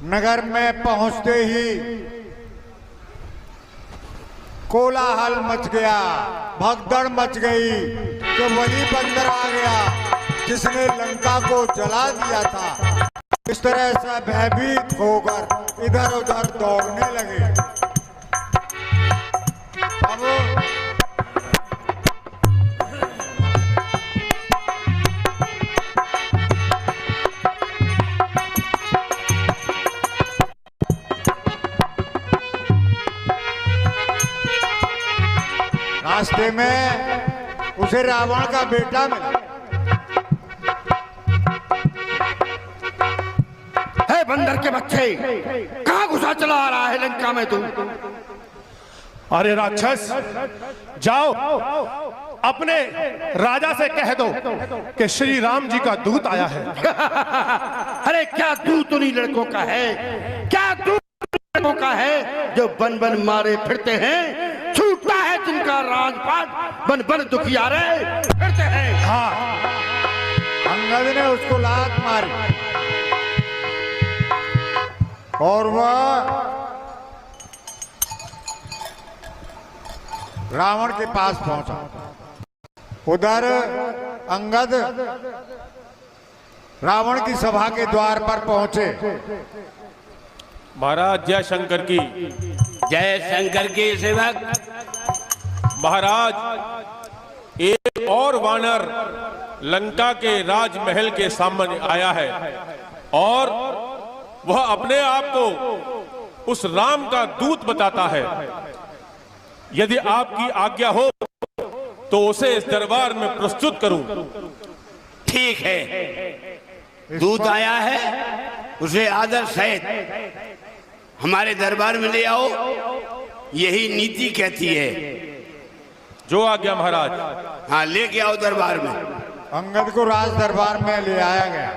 नगर में पहुंचते ही कोलाहल मच गया, भगदड़ मच गई कि वही बंदर आ गया जिसने लंका को जला दिया था। इस तरह से भयभीत होकर इधर उधर दौड़ने लगे। अब रास्ते में उसे रावण का बेटा मिला। है बंदर के बच्चे, कहां घुसा चला आ रहा है लंका में तू? अरे राक्षस, जाओ अपने राजा से कह दो कि श्री राम जी का दूत आया है। अरे क्या दूत उन्हीं लड़कों का है? क्या दूत लड़कों का है जो बन बन मारे फिरते हैं? छूटता है जिनका राजपाट, बन बन दुखियारे फिरते हैं। हाँ, अंगद ने उसको लात मारी और वह रावण के पास पहुंचा। उधर अंगद रावण की सभा के द्वार पर पहुंचे। महाराज जय शंकर की। जय शंकर के सेवक। महाराज एक और वानर लंका के राजमहल के सामने आया है और वह अपने आप को उस राम का दूत बताता है। यदि आपकी आज्ञा हो तो उसे इस दरबार में प्रस्तुत करूं। ठीक है, दूत आया है, उसे आदर सहित हमारे दरबार में ले आओ, यही नीति कहती है। जो आज्ञा महाराज। हाँ, लेके आओ दरबार में। अंगद को राज दरबार में ले आया गया।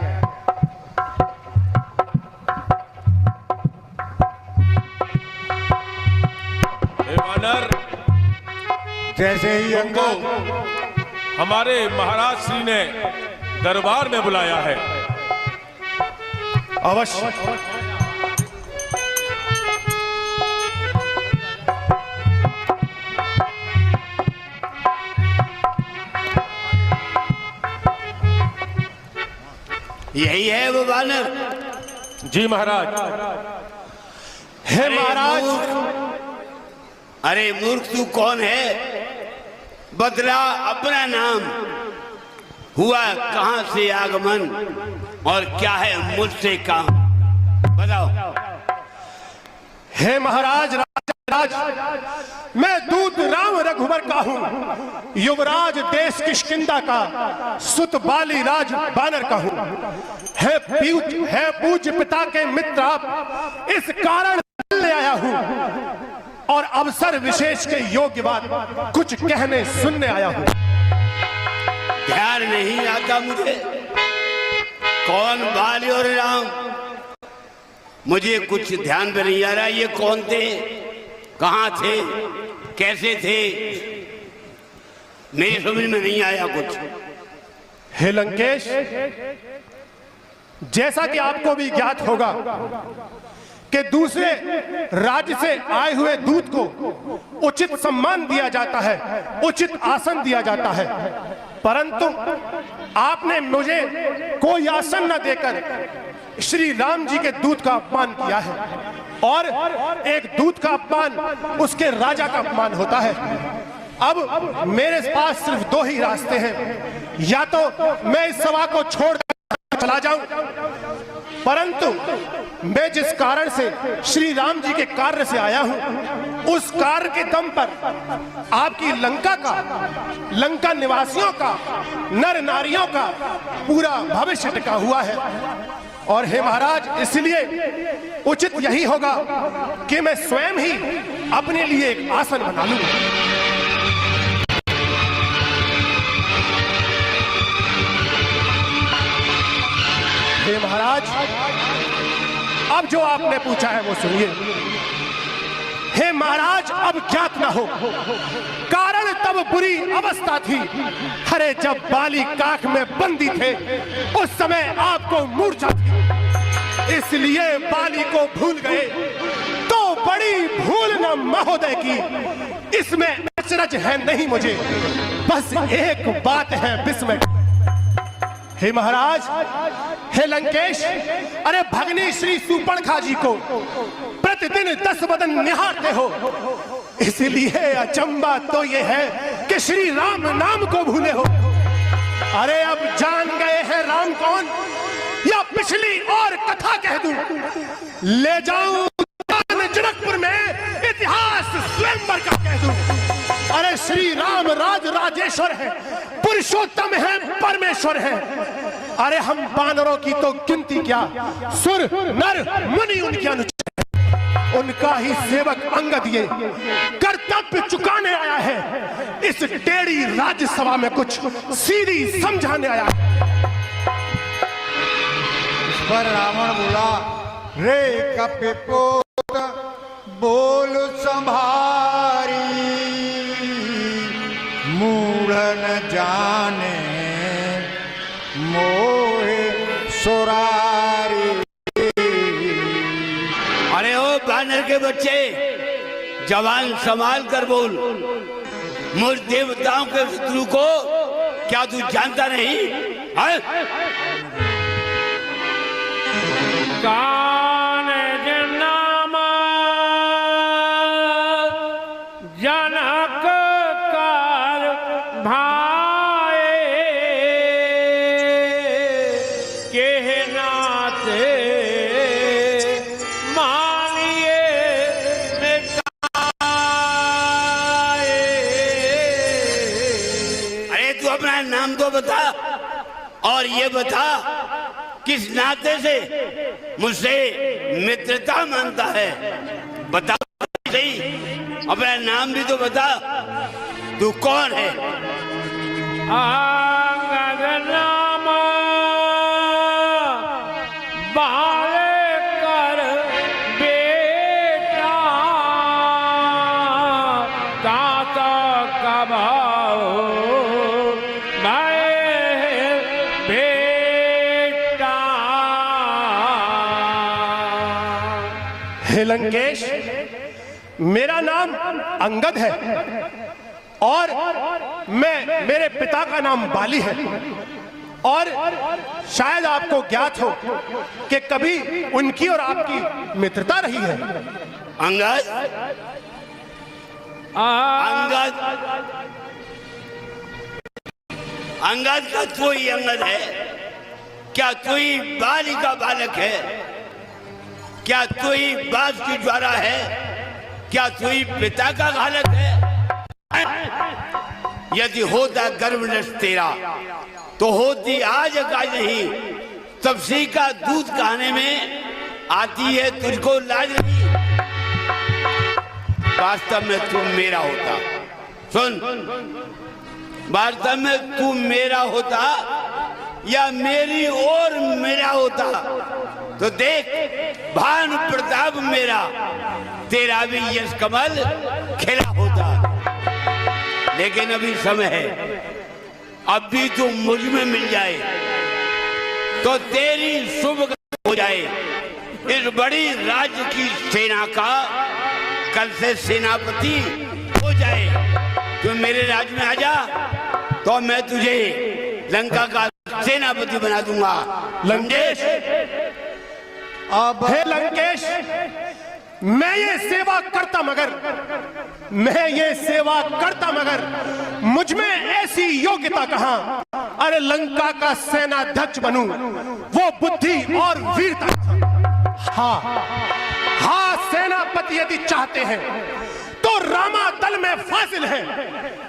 हे वानर, जैसे ही अंगद हमारे महाराज श्री ने दरबार में बुलाया है। अवश्य। यही है वो वानर? जी महाराज। हे महाराज। अरे मूर्ख, तू कौन है? बदला अपना नाम, हुआ कहां से आगमन और क्या है मुझसे काम, बताओ। हे महाराज, राज, मैं दूत राम रघुवर का हूँ, युवराज देश किष्किंधा का, सुत बाली राज बानर का हूँ। है पूज्य पिता के मित्र आप, इस कारण ले आया हूँ और अवसर विशेष के योग्य बात कुछ कहने सुनने आया हूँ। ध्यान नहीं आता मुझे कौन बाली और राम, मुझे कुछ ध्यान में नहीं आ रहा। ये कौन थे, कहां थे, कैसे थे, मेरी समझ में नहीं आया कुछ। हे लंकेश, जैसा कि आपको भी ज्ञात होगा कि दूसरे राज्य से आए हुए दूत को उचित सम्मान दिया जाता है, उचित आसन दिया जाता है, परंतु आपने मुझे कोई आसन न देकर श्री राम जी के दूत का अपमान किया है और एक दूत का अपमान उसके राजा का अपमान होता है। अब मेरे पास सिर्फ दो ही रास्ते हैं, या तो मैं इस सभा को छोड़कर चला जाऊं, परंतु मैं जिस कारण से श्री राम जी के कार्य से आया हूं, उस कार्य के दम पर आपकी लंका का, लंका निवासियों का, नर नारियों का पूरा भविष्य टिका हुआ है। और हे महाराज, इसलिए उचित यही होगा कि मैं स्वयं ही अपने लिए एक आसन बना लूं। हे महाराज, अब जो आपने पूछा है वो सुनिए। हे महाराज, अब ज्ञात न हो, कारण तब बुरी अवस्था थी। अरे जब बाली काख में बंदी थे, उस समय आपको मूर्छा थी। इसलिए बाली को भूल गए तो बड़ी भूल न महोदय की इसमें अचरज है नहीं मुझे, बस एक बात है विस्मय। हे महाराज, हे लंकेश, अरे भगनी श्री सुपर्णखा जी को प्रतिदिन 10 बदन निहारते हो, इसलिए अचंबा तो ये है कि श्री राम नाम को भूले हो। अरे अब जान गए हैं राम कौन, या पिछली और कथा कह दूं, ले जाऊं जनकपुर में इतिहास स्वयंवर का कह दूं। अरे श्री राम राज राजेश्वर है, पुरुषोत्तम है, परमेश्वर है। अरे हम बानरों की तो गिनती क्या, सुर नर मुनि उनके अनुचर, उनका ही सेवक अंगद ये कर्तव्य चुकाने आया है, इस टेढ़ी राज्यसभा में कुछ सीधी समझाने आया है। इस पर रावण बोला, रे कपिपोत बोल संभारी, मूढ़ न जाने मोहे सुरारी। अरे ओ बानर के बच्चे, जवान संभाल कर बोल। मुझ देवताओं के शत्रु को क्या तू जानता नहीं है? कान जनाम जनक कार भाए, के नाते मानिए मिटाए। अरे तू अपना नाम तो बता, और ये बता किस नाते से मुझसे मित्रता मानता है। बता सही, अपना नाम भी तो बता, तू कौन है? अंगद नाम बाले कर बेटा, दाता का भाव बेटा। हे लंकेश, मेरा नाम अंगद है और मेरे पिता का नाम बाली है, और शायद आपको ज्ञात हो कि कभी उनकी और आपकी मित्रता रही है। अंगद, अंगद, अंगद का तू ही अंगद है क्या? तू ही बाली का बालक है क्या? तू ही बास की ज्वारा है क्या? तू ही पिता का घालक है? यदि होता गर्भनश तेरा तो होती आज का नहीं, तपसी का दूध कहने में आती है तुझको लाज नहीं। वास्तव में तू मेरा होता, सुन, वास्तव में तू मेरा होता या मेरी और मेरा होता तो देख, भानु प्रताप मेरा, तेरा भी यश कमल खिला होता। लेकिन अभी समय है, अब भी तू मुझ में मिल जाए तो तेरी शुभ हो जाए। इस बड़ी राज्य की सेना का कल से सेनापति हो जाए। तू मेरे राज्य में आ जा तो मैं तुझे लंका का सेनापति बना दूंगा। लंकेश, अब हे लंकेश, मैं ये सेवा करता मगर मुझ में ऐसी योग्यता कहां? अरे लंका का सेनाध्यक्ष बनूं, वो बुद्धि और वीरता। हाँ, सेनापति यदि चाहते हैं तो रामा दल में फाजिल है,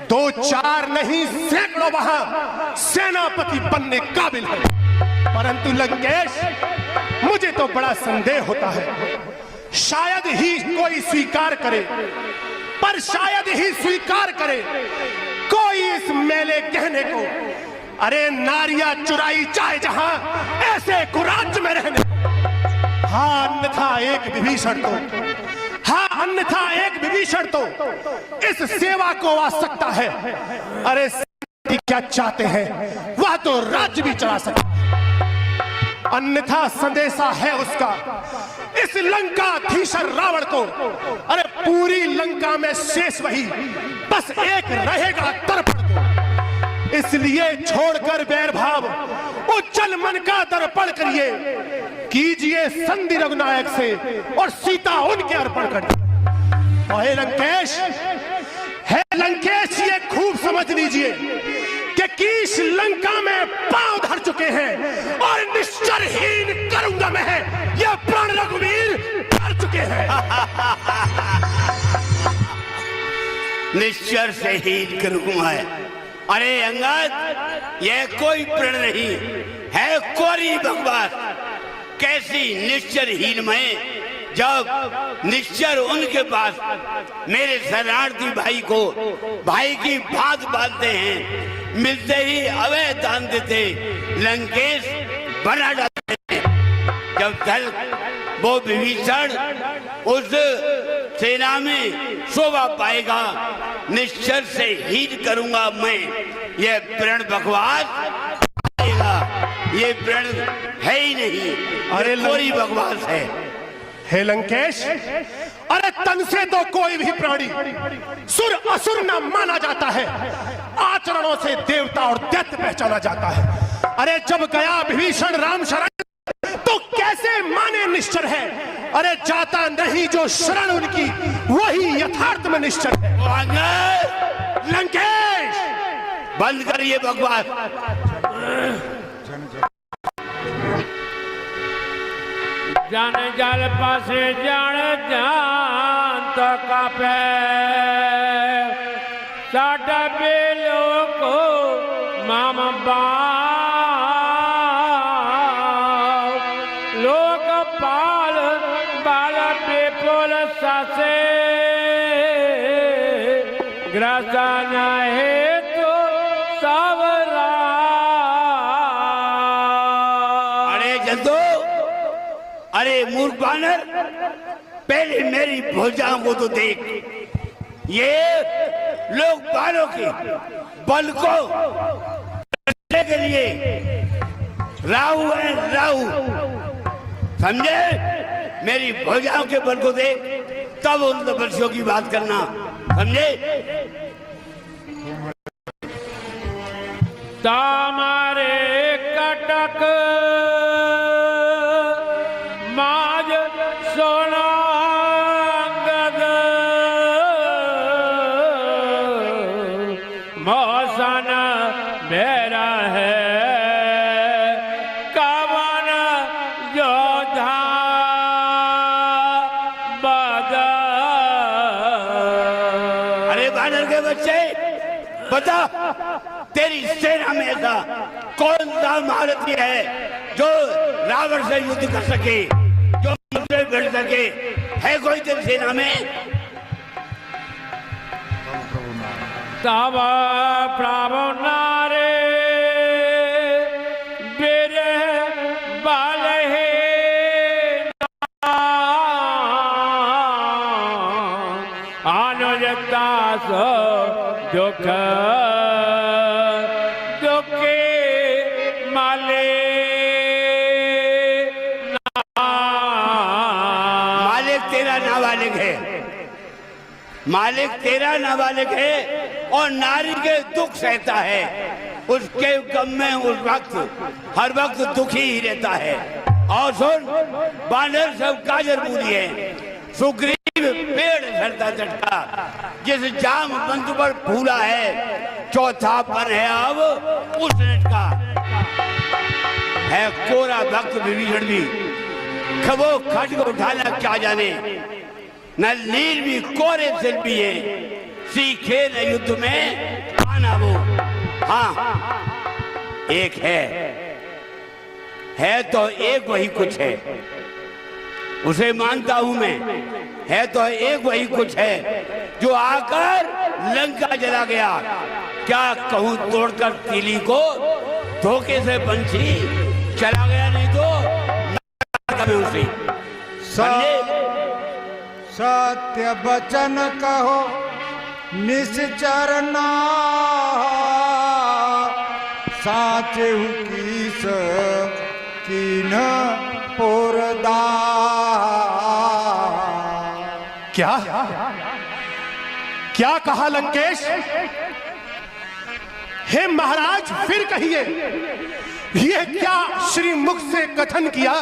2-4 नहीं सैकड़ों वहां सेनापति बनने काबिल है। परंतु लंकेश, मुझे तो बड़ा संदेह होता है, शायद ही कोई स्वीकार करे, पर शायद ही स्वीकार करे कोई इस मेले कहने को। अरे नारियां चुराई चाहे जहां, ऐसे कुराज में रहने। हाँ, अन्यथा एक विभीषण तो इस सेवा को आ सकता है। अरे क्या चाहते हैं, वह तो राज्य भी चला सकता है। अन्यथा संदेशा है उसका इस लंकाधीशर रावण को। अरे पूरी लंका में शेष वही, बस एक रहेगा दर्पण को। इसलिए छोड़कर बैर भाव उज्जवल मन का दर्पण करिए, कीजिए संधि रघुनायक से और सीता उनके अर्पण करिए। और हे लंकेश ये खूब समझ लीजिए कि कीश लंका में पांव धर चुके हैं और निश्चरहीन करूंगा मैं ये प्राण रघुवीर कर चुके हैं। निश्चर से हीन करूंगा। अरे अंगद, यह कोई प्रण नहीं है, कोरी बकवास। कैसी निश्चरहीन मैं, जब निश्चर उनके पास मेरे शरणार्थी भाई को भाई की बात बांधते हैं, मिलते ही अवैध दान देते, लंकेश बना डालते हैं। जब तक वो विभीषण उस सेना में शोभा पाएगा, निश्चर से हीन करूंगा मैं। ये प्रण बकवास आएगा, ये प्रण है ही नहीं, अरे कोरी बकवास है। हे लंकेश, अरे तन से तो कोई भी प्राणी सुर असुर न माना जाता है, आचरणों से देवता और दैत्य पहचाना जाता है। अरे जब गया विभीषण राम शरण तो कैसे माने निश्चर है। अरे जाता नहीं जो शरण उनकी, वही यथार्थ में निश्चर है। लंकेश बंद कर ये बकवास। जान जाल पासे जान जान तो कापे साडा बेलो को माम लोक पाल बाल पेपोल सासे ग्रसाना है तो सावरा। अरे जल्दो, अरे मूर्ख बानर, पहले मेरी भुजाओं को तो देख। ये लोग बालों के बल को के लिए राहु है, राहु, समझे? मेरी भुजाओं के बल को देख, तब उन तपस्वियों की बात करना, समझे? तामारे कटक माज सोना गद मौसन मेरा है कवन योधा बद। अरे बानर के बच्चे, बता तेरी सेना में ऐसा कौन सा महारथी है जो रावण से युद्ध कर सके, जो मुझसे भिड़ सके? है कोई तेरी सेना में? तब प्रभु नारे बेरे बाले अनुजता सो दुख दुखे माले मालिक तेरा नाबालिग है, मालिक तेरा नाबालिग है और नारी के दुख सहता है। उसके गम में उस वक्त हर वक्त दुखी ही रहता है। और सुन, बानर सब काजर बूढ़ी है, सुग्रीव पेड़ झड़ता झटका, जिस जाम बंधु पर फूला है, चौथा पन है अब उस का है। कोरा भक्त विभीषण भी खबो खट को उठाना क्या जाने, न नील भी कोरे सिर भी है, सीखे न युद्ध में आना वो। हाँ, एक है तो एक वही कुछ है, उसे मानता हूं मैं। है तो एक वही कुछ है जो आकर लंका जला गया। क्या कहूं तोड़कर तीली को, धोखे से पंछी चला गया, नहीं तो उसे सत्य वचन कहो निश्चर ना, साचे कीस कीन पुरदा। क्या क्या कहा लंकेश? हे महाराज फिर कहिए, ये क्या श्री मुख से कथन किया?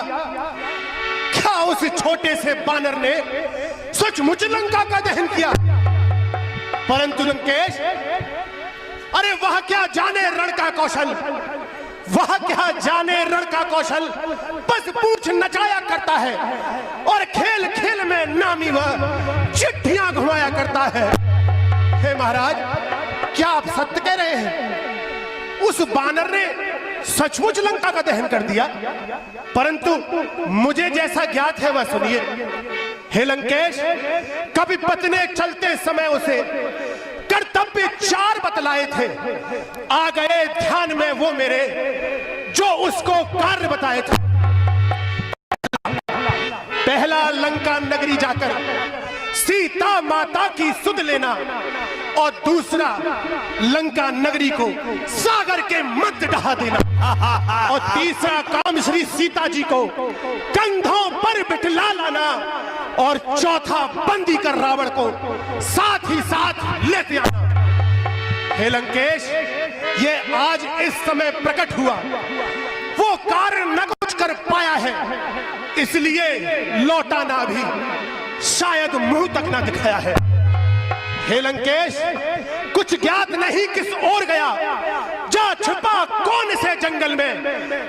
क्या उस छोटे से बानर ने सचमुच लंका का दहन किया? परंतु लंकेश, अरे वह क्या जाने रण का कौशल, वह क्या जाने रण का कौशल, बस पूंछ नचाया करता है और खेल खेल में नामी वह चिट्ठियां घुमाया करता है। हे महाराज, क्या आप सत्य कह रहे हैं? उस बानर ने सचमुच लंका का दहन कर दिया? परंतु मुझे जैसा ज्ञात है वह सुनिए। हे लंकेश, कभी पति ने चलते समय उसे कर्तव्य 4 बतलाए थे, आ गए ध्यान में वो मेरे जो उसको कार्य बताए थे। पहला लंका नगरी जाकर सीता माता की सुध लेना और दूसरा लंका नगरी को सागर के मध्य डहा देना और तीसरा काम श्री सीता जी को कंधों पर बिठला लाना और चौथा बंदी कर रावण को साथ ही साथ लेते आना। हे लंकेश, ये आज इस समय प्रकट हुआ, वो कार्य न कुछ कर पाया है, इसलिए लौटाना भी शायद मुंह तक ना दिखाया है। हे लंकेश, कुछ ज्ञात नहीं किस ओर गया, जा छुपा कौन से जंगल में।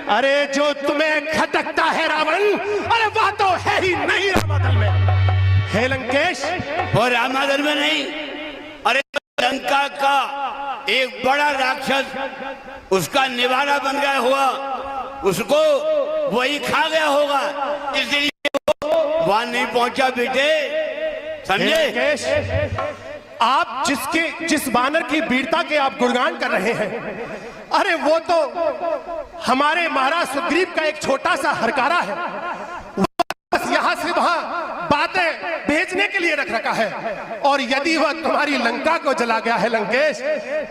अरे जो तुम्हें खटकता है रावण, अरे वह तो है ही नहीं रामादल में। हे लंकेश, और रामादल में नहीं, अरे लंका का एक बड़ा राक्षस उसका निवाला बन गया हुआ, उसको वही खा गया होगा, इसलिए वहां नहीं पहुंचा बेटे, समझे? आप जिस बानर की वीरता के आप गुणगान कर रहे हैं, अरे वो तो हमारे महाराज सुग्रीव का एक छोटा सा हरकारा है, बस यहां से वहां बातें भेजने के लिए रख रखा है। और यदि वह तुम्हारी लंका को जला गया है लंकेश,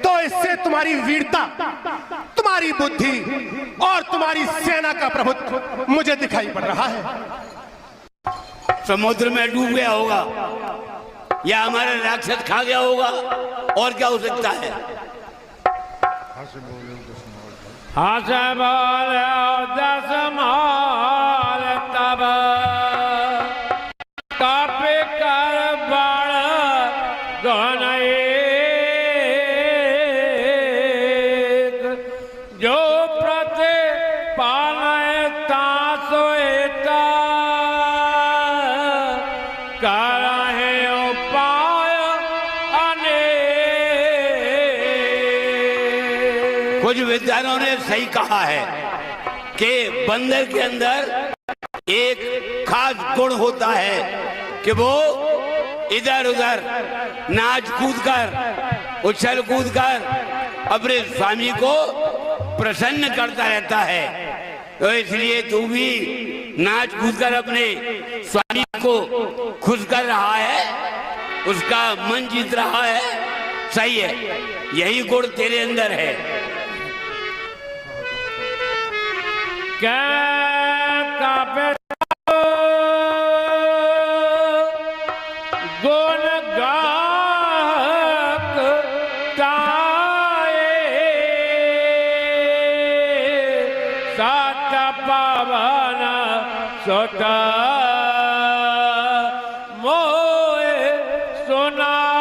तो इससे तुम्हारी वीरता, तुम्हारी बुद्धि और तुम्हारी सेना का प्रभुत्व मुझे दिखाई पड़ रहा है। समुद्र में डूब गया होगा या हमारा राक्षस खा गया होगा, और क्या हो सकता है? हंस बोले 10 माल तब कप कर बड़ गनए, जो प्रति पालय तासोएता करहे उपाय अनेक। कुछ विद्वानों ने सही कहा है कि बंदर के अंदर एक खास गुण होता है कि वो इधर उधर नाच कूद कर, उछल कूद कर अपने स्वामी को प्रसन्न करता रहता है। तो इसलिए तू भी नाच कूद कर अपने स्वामी को खुश कर रहा है, उसका मन जीत रहा है, सही है, यही गुण तेरे अंदर है। क्या गुण गाक ताए सात पावन सोता मोए सुनाए।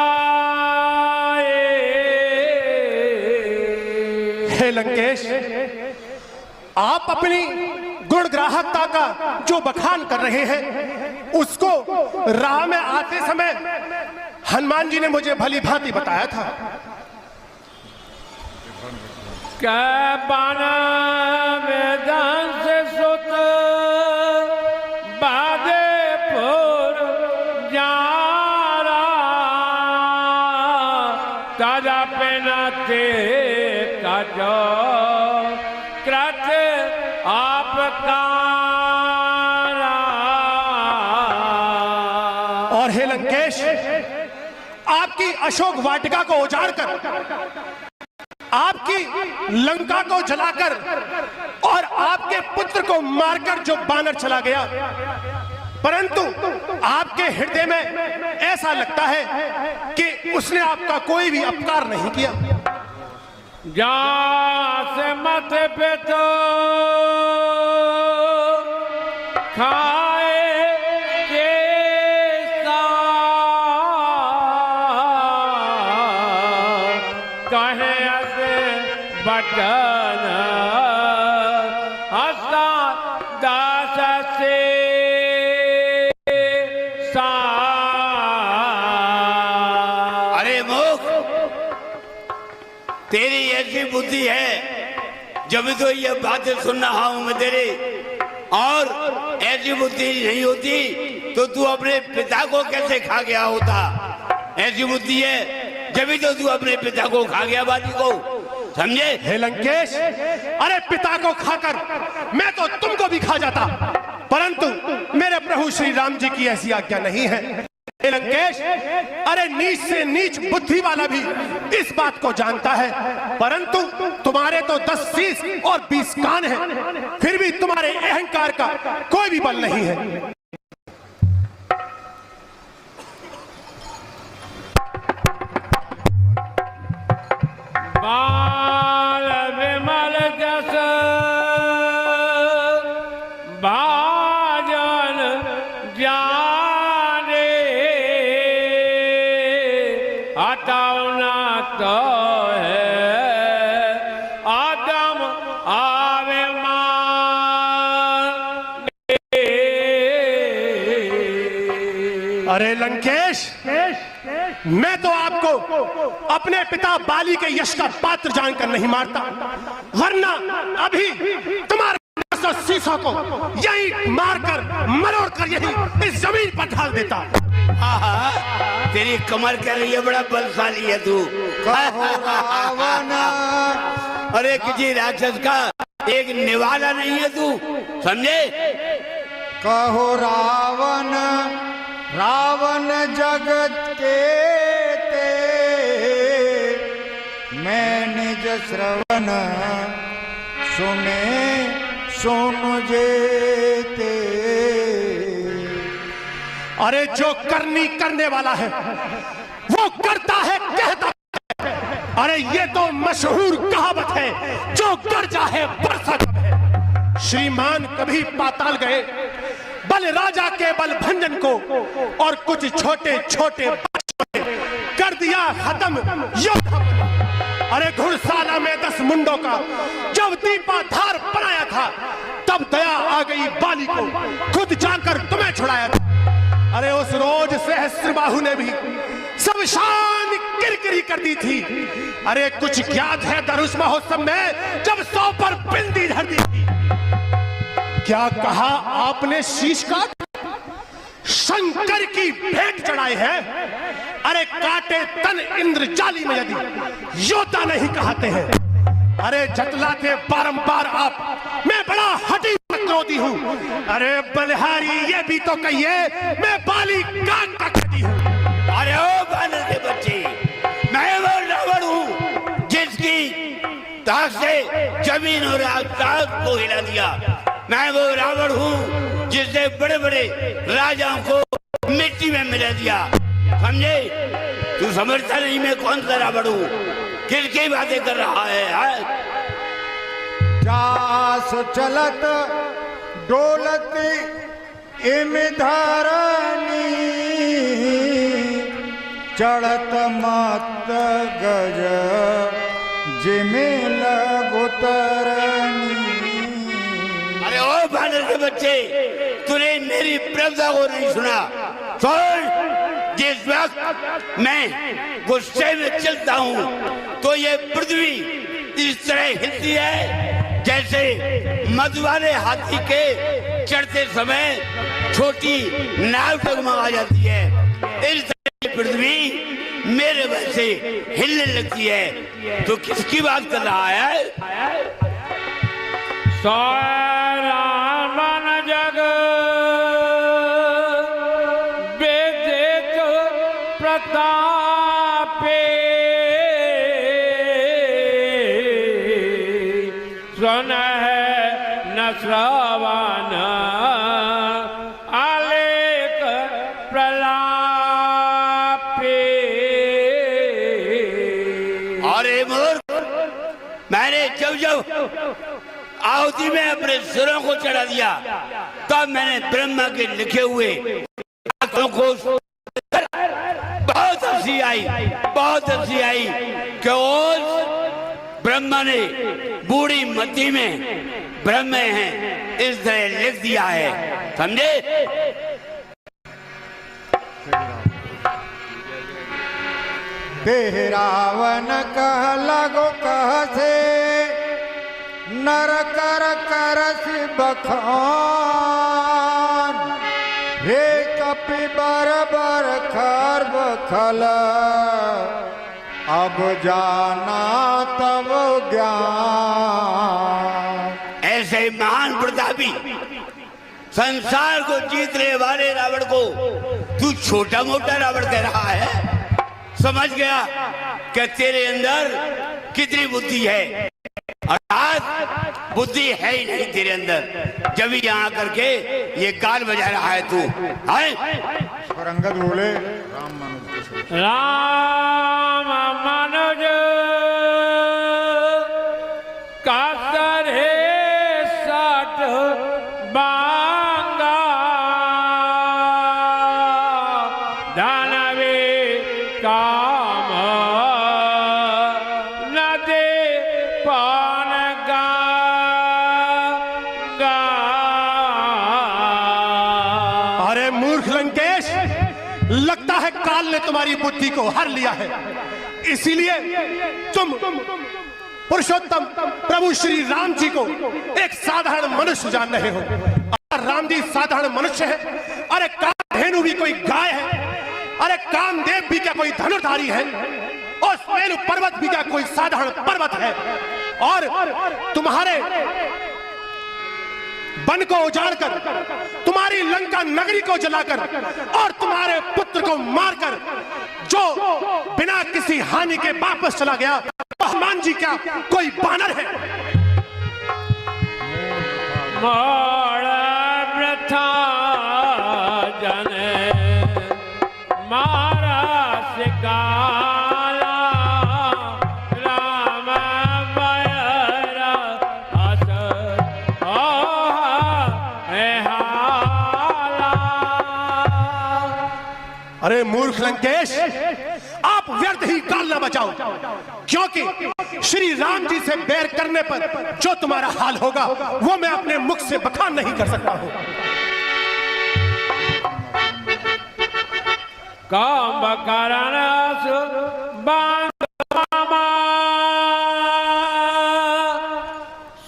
हे लंकेश, आप अपनी गुणग्राहकता का जो बखान कर रहे हैं, उसको राह में आते समय हनुमान जी ने मुझे भली भांति बताया था। क्या बाना वेदांत से सुत बादेपुर जारा ताजा पेनाते काजो कृत आपका। और हे लंकेश, आपकी अशोक वाटिका को उजाड़ कर, आपकी लंका को जलाकर और आपके पुत्र को मारकर जो बानर चला गया, परंतु आपके हृदय में ऐसा लगता है कि उसने आपका कोई भी अपकार नहीं किया। जहाँ से माथे पे तो खाए के कहे से बटन हंसा दास से अरे मुख, तेरी ऐसी बुद्धि है, जब तो ये बातें सुन रहा हूं मैं तेरे, और ऐसी बुद्धि नहीं होती तो तू अपने पिता को कैसे खा गया होता? ऐसी बुद्धि है जब तो तू अपने पिता को खा गया, बाली को, समझे? हे लंकेश, अरे पिता को खाकर मैं तो तुमको भी खा जाता, परंतु मेरे प्रभु श्री राम जी की ऐसी आज्ञा नहीं है। हे लंकेश, अरे नीच से नीच बुद्धि वाला भी इस बात को जानता है, परंतु तुम्हारे तो 10 शीश और 20 कान हैं, फिर भी तुम्हारे अहंकार का कोई भी बल नहीं है। बाल विमल जस भाजन जाने हटाओ ना तो है आदम आवे माने। अरे लंकेश, मैं तो आपको अपने पिता बाली के यश का पात्र जानकर नहीं मारता, वरना अभी तुम्हारे शीशों को यही मारकर मरोड़ कर यही इस जमीन पर ढाल देता। हाँ, तेरी कमर कह रही है बड़ा बलशाली है तू। कहो रावण, अरे किसी राक्षस का एक निवाला नहीं है तू, समझे? कहो रावण, रावण जगत के ते, मैं निज श्रवण सुने सुन जेते। अरे जो करनी करने वाला है वो करता है, कहता है। अरे ये तो मशहूर कहावत है, जो गरजा है बरसा कब है। श्रीमान कभी पाताल गए, बल राजा के बल भंजन को और कुछ छोटे छोटे कर दिया खत्म योद्धा। अरे घुड़साला में 10 मुंडों का जब दीपाधार बनाया था, तब दया आ गई बाली को, खुद जाकर तुम्हें छुड़ाया था। अरे उस रोज सहस्त्रबाहु ने भी सब शान किरकिरी कर दी थी। अरे कुछ ज्ञात है धनुष महोत्सव में जब 100 पर बिंदी धर दी थी। क्या कहा आपने? शीश का शंकर की भेंट चढ़ाई है। अरे काटे तन इंद्रजाली में यदि योद्धा नहीं कहते हैं। अरे जतलाते बारंबार आप, मैं बड़ा हठी क्रोधी हूँ। अरे बलिहारी ये भी तो कहिए मैं बाली कान का खड़ी हूँ। अरे ओ बानर के बच्चे, मैं वो रावण हूँ जिसकी ताक से जमीन और आकाश को हिला दिया। मैं वो रावण हूँ जिसने बड़े बड़े राजाओं को मिट्टी में मिला दिया, समझे? तू समझता नहीं मैं कौन सा रावण हूँ, किसकी बातें कर रहा है? जास चलत डोलत इम धरनी, चढ़त मत गज जिमे लगुतरनी। अरे ओ बानर के बच्चे, तूने मेरी प्रवता को नहीं सुना। सुन, जिस वक्त मैं गुस्से में चलता हूँ तो ये पृथ्वी इस तरह हिलती है जैसे मधुवाले हाथी के चढ़ते समय छोटी नाव डगमगा जाती है। इस तरह पृथ्वी मेरे वजह से हिलने लगती है। तो किसकी बात कर रहा है? रावण जग बेदेत प्रतापे, सुन है आहुति में अपने सिरों को चढ़ा दिया, तब मैंने ब्रह्मा के लिखे हुए आंखों को बहुत हंसी आई कि उस ब्रह्मा ने बूढ़ी मती में ब्रह्म हैं इस तरह लिख दिया है, समझे? ते रावण कह लगो कह से नर कर करस बखान, हे कपि बर बर खर बखल, अब जाना तब ज्ञान। ऐसे महान प्रतापी संसार को जीतने वाले रावण को तू छोटा मोटा रावण कह रहा है? समझ गया कि तेरे अंदर कितनी बुद्धि है, अर्थात बुद्धि है ही नहीं तेरे अंदर, जब यहाँ करके ये गाल बजा रहा है तू। और अंगद बोले राम मनुज का सर है साठ बांगा, दानवे काम न दे पान गा। अरे मूर्ख लंकेश, लगता है काल ने तुम्हारी बुद्धि को हर लिया है, इसीलिए तुम पुरुषोत्तम प्रभु श्री राम जी को एक साधारण मनुष्य जान रहे हो। और राम जी साधारण मनुष्य है? अरे कामधेनु भी कोई गाय है? अरे कामदेव भी क्या कोई धनुर्धारी है? और स्वेनु पर्वत भी क्या कोई साधारण पर्वत है? और तुम्हारे वन को उजाड़कर, तुम्हारी लंका नगरी को जलाकर और तुम्हारे पुत्र को मारकर जो बिना किसी हानि के वापस चला गया, तो हनुमान जी क्या कोई बानर है? मोड़ा प्रथा जने मारा सिकाला, राम बयरा अस अरे मूर्ख लंकेश, आप व्यर्थ ही काल न बचाओ, क्योंकि श्री राम जी से बैर करने पर जो तुम्हारा हाल होगा वो मैं अपने मुख से बखान नहीं कर सकता हूं। काम कारण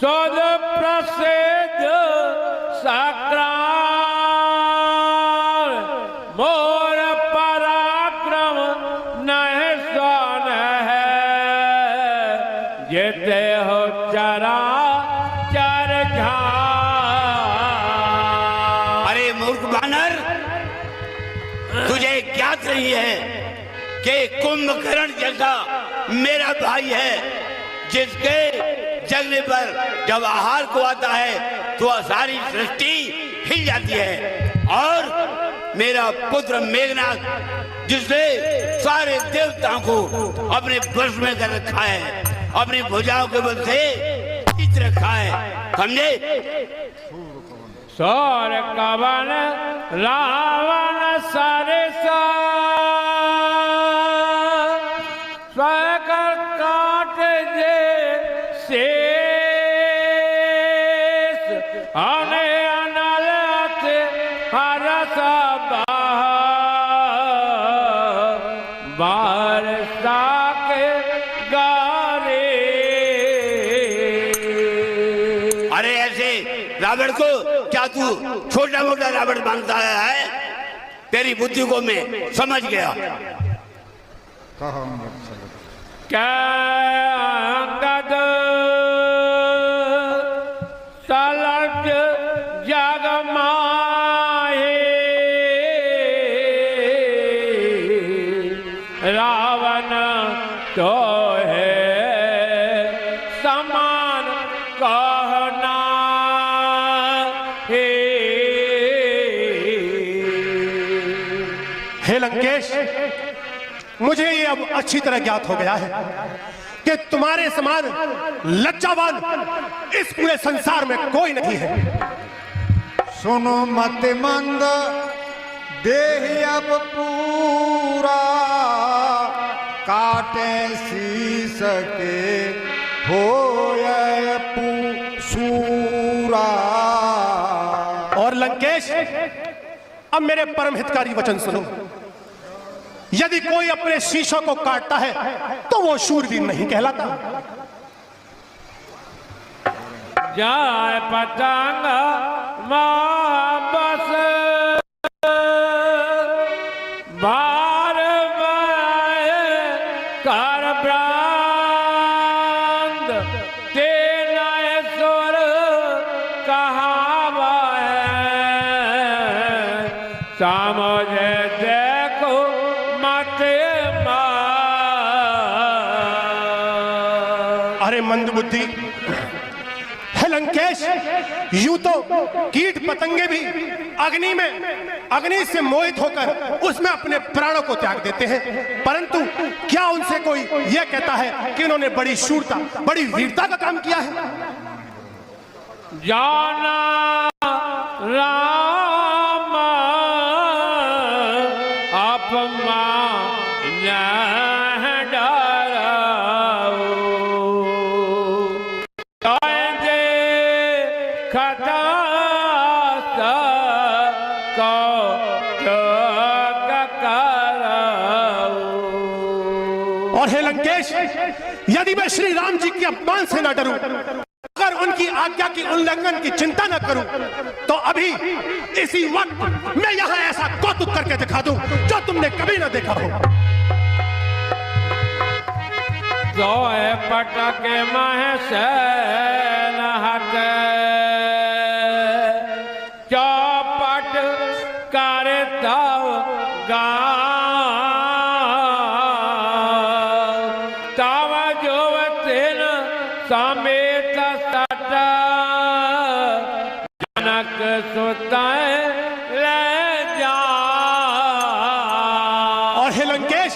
सोद प्रसिद्ध सक्राल, मोर पराक्रम नहीं सन है, जेते हो चरा चर झा। अरे मूर्ख बानर, तुझे ज्ञात नहीं है कि कुंभकर्ण जैसा मेरा भाई है, जिसके जगने पर जब आहार को आता है तो सारी सृष्टि हिल जाती है, और मेरा पुत्र मेघनाथ जिसने सारे देवताओं को अपने वश में कर रखा है, अपनी भुजाओं के बल से खींच रखा है, समझे? सौर कवन रावण सरसा, स्वर काट जे शेष, अने अनलत हरस बारसा के गारे। अरे ऐसे रावण को क्या तू छोटा मोटा रावण मानता है? तेरी बुद्धि को मैं समझ गया। क्या अंगद सलट जग माहे, रावण तो है समान कहना हे। हे लंकेश, मुझे ये अब अच्छी तरह ज्ञात हो गया है कि तुम्हारे समान लज्जावान इस पूरे संसार में कोई नहीं है। सुनो मत मंद देह अब पूरा, काटे शीस के होए सूरा। और लंकेश, अब मेरे परम हितकारी वचन सुनो। यदि कोई अपने शीशों को काटता है तो वो शूरवीर नहीं कहलाता। जाए पतंग बस बार कर ब्रांद तेना सुर कहावा है, समझे देखो मत मार। अरे मंदबुद्धि है लंकेश, यूं तो कीट पतंगे भी अग्नि से मोहित होकर उसमें अपने प्राणों को त्याग देते हैं, परंतु क्या उनसे कोई यह कहता है कि उन्होंने बड़ी शूरता, बड़ी वीरता का काम किया है? जाना राम अपमान डराओ, खता और हे लंकेश, यदि मैं श्री राम जी के अपमान से न डरूं, अगर उनकी आज्ञा की उल्लंघन की चिंता न करूं, तो अभी इसी वक्त मैं यहां ऐसा कौतुक करके दिखा दूं जो तुमने कभी न देखा हो। सोए पटक महसे नहत चौपट करता गा तव जो तिन समेत सट जनक सुतय ले जा। और हे लंकेश,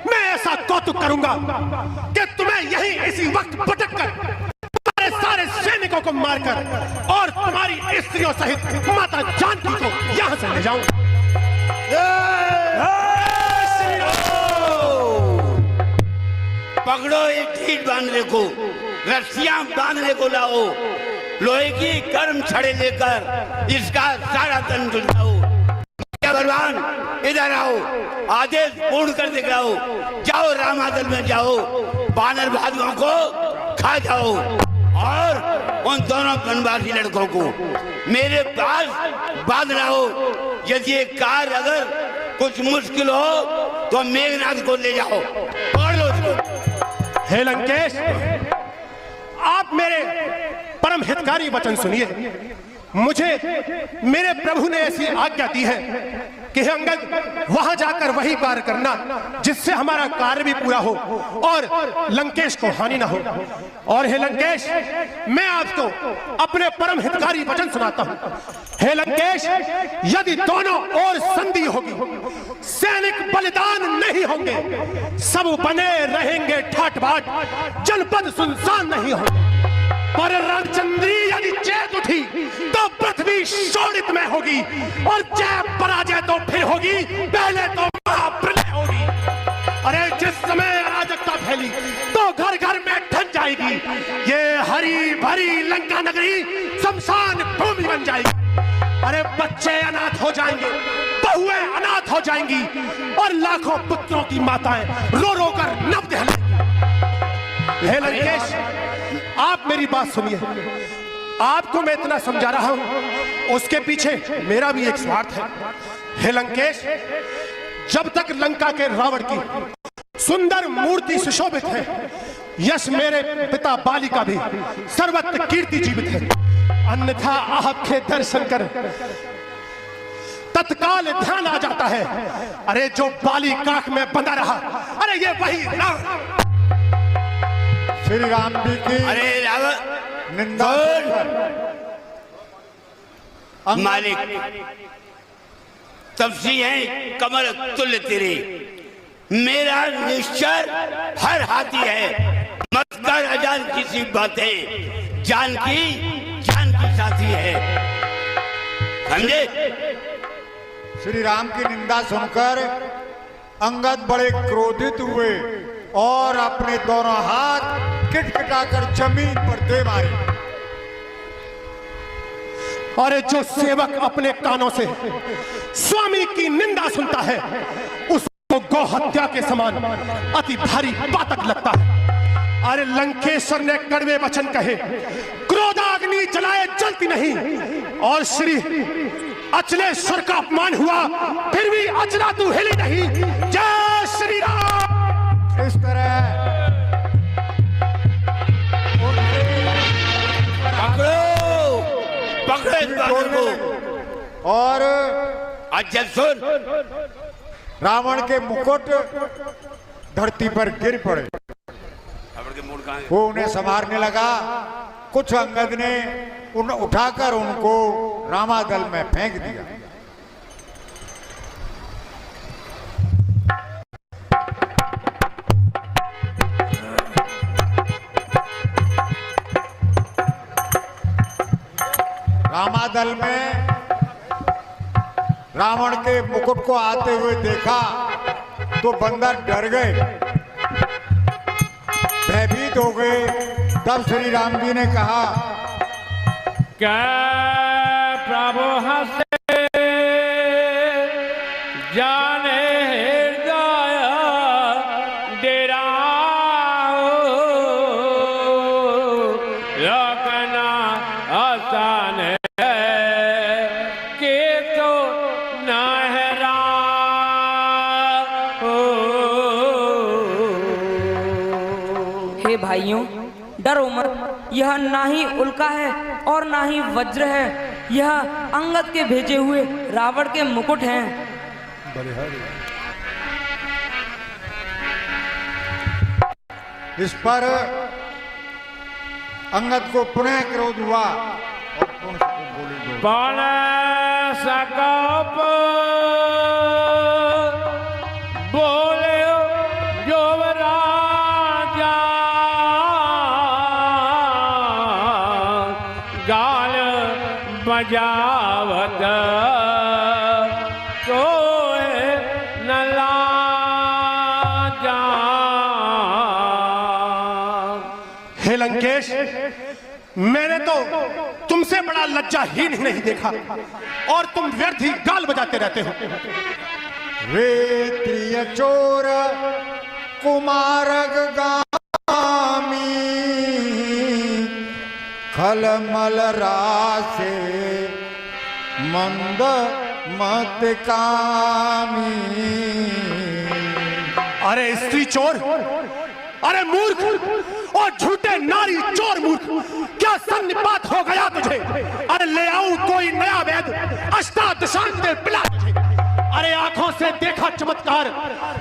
मैं ऐसा कौतुक करूंगा कि तुम्हें यहीं इसी वक्त पटक कर तुम्हारे सारे सैनिकों को मारकर और तुम्हारी स्त्रियों सहित माता जानकी को यहां से ले जाऊं। पकड़ो एक ढीठ बांधने को, रस्सियां बांधने को लाओ, लोहे की गर्म छड़े लेकर इसका सारा तन जुटाओ। भगवान इधर आओ, आदेश पूर्ण कर दिखाओ, जाओ रामादल में जाओ, बानर भालुओं को खा जाओ और उन दोनों बनवासी लड़कों को मेरे पास बांध लाओ। यदि ये कार अगर कुछ मुश्किल हो तो मेघनाथ को ले जाओ, पकड़ लो उसको। हे लंकेश, आप मेरे परम हितकारी वचन सुनिए। मुझे मेरे प्रभु ने ऐसी आज्ञा दी है कि हे अंगद, वहां जाकर वही कार्य करना जिससे हमारा कार्य भी पूरा हो और लंकेश को हानि ना हो। और हे लंकेश, मैं आपको अपने परम हितकारी वचन सुनाता हूं। हे लंकेश, यदि दोनों ओर संधि होगी, सैनिक बलिदान नहीं होंगे, सब बने रहेंगे ठाट बाट, जनपद सुनसान नहीं होंगे, पर रणचंद्री यदि चेत उठी तो पृथ्वी शोणित में होगी, और जय पराजय तो फिर होगी, पहले तो महाप्रलय होगी। अरे जिस समय अराजकता फैली तो घर घर में ढल जाएगी, ये हरी भरी लंका नगरी शमशान भूमि बन जाएगी। अरे बच्चे अनाथ हो जाएंगे, बहुएं अनाथ हो जाएंगी, और लाखों पुत्रों की माताएं रो रो कर नव दहलेंगी। हे लंकेश, आप मेरी बात सुनिए। आपको मैं इतना समझा रहा हूं, उसके पीछे मेरा भी एक स्वार्थ है। हे लंकेश, जब तक लंका के रावण की सुंदर मूर्ति सुशोभित है, यश मेरे पिता बाली का भी सर्वत्र कीर्ति जीवित है। अन्यथा आपके दर्शन कर तत्काल ध्यान आ जाता है, अरे जो बाली काख में बंधा रहा, अरे ये वही रावण। श्री राम जी की अरे रावण निंदा मालिक, तपसी है कमर तुल्य तेरे, मेरा निश्चर हर हाथी है, मक्का अजान की सी बातें जान की साथी है, समझे? श्री राम की निंदा सुनकर अंगद बड़े क्रोधित हुए और अपने दोनों हाथ किटकिटाकर जमीन पर दे मारे। अरे जो सेवक अपने कानों से स्वामी की निंदा सुनता है उसको गौ हत्या के समान अति भारी पातक लगता है। अरे लंकेश्वर ने कड़वे वचन कहे, क्रोधाग्नि जलाए जलती नहीं, और श्री अचलेश्वर का अपमान हुआ फिर भी अचला तू हिली नहीं। जय श्री राम। इस तरह पकड़ो इस बादल को। और अच्छा सुन, रावण के मुकुट धरती पर गिर पड़े। वो उन्हें संभालने लगा। कुछ अंगद ने उठाकर उनको रामादल में फेंक दिया। रामादल में रावण के मुकुट को आते हुए देखा तो बंदर डर गए, भयभीत हो गए। तब श्री राम जी ने कहा, क्या प्रभु हंसे जाने हृदय डेरा रखना आसान है के तो नहरा हे भाइयों, डरो मत। यह ना ही उल्का है और ना ही वज्र है, यह अंगद के भेजे हुए रावण के मुकुट हैं। इस पर अंगद को पुनः क्रोध हुआ और बोली, पन सकप बोले जोवराजा गाल बजावत कोई न लाजा। हे लंकेश, मैंने तो तुमसे बड़ा लज्जाहीन ही नहीं देखा और तुम व्यर्थ ही गाल बजाते रहते हो। वे प्रिय चोर कुमारग गामी खलमल रासे मंद मत कामी। अरे स्त्री चोर, अरे मूर्ख और झूठे नारी चोर मूर्ख, क्या सन्निपात हो गया तुझे? अरे ले आऊं कोई नया वेद अष्टादशांत पिला तुझे। अरे आंखों से देखा चमत्कार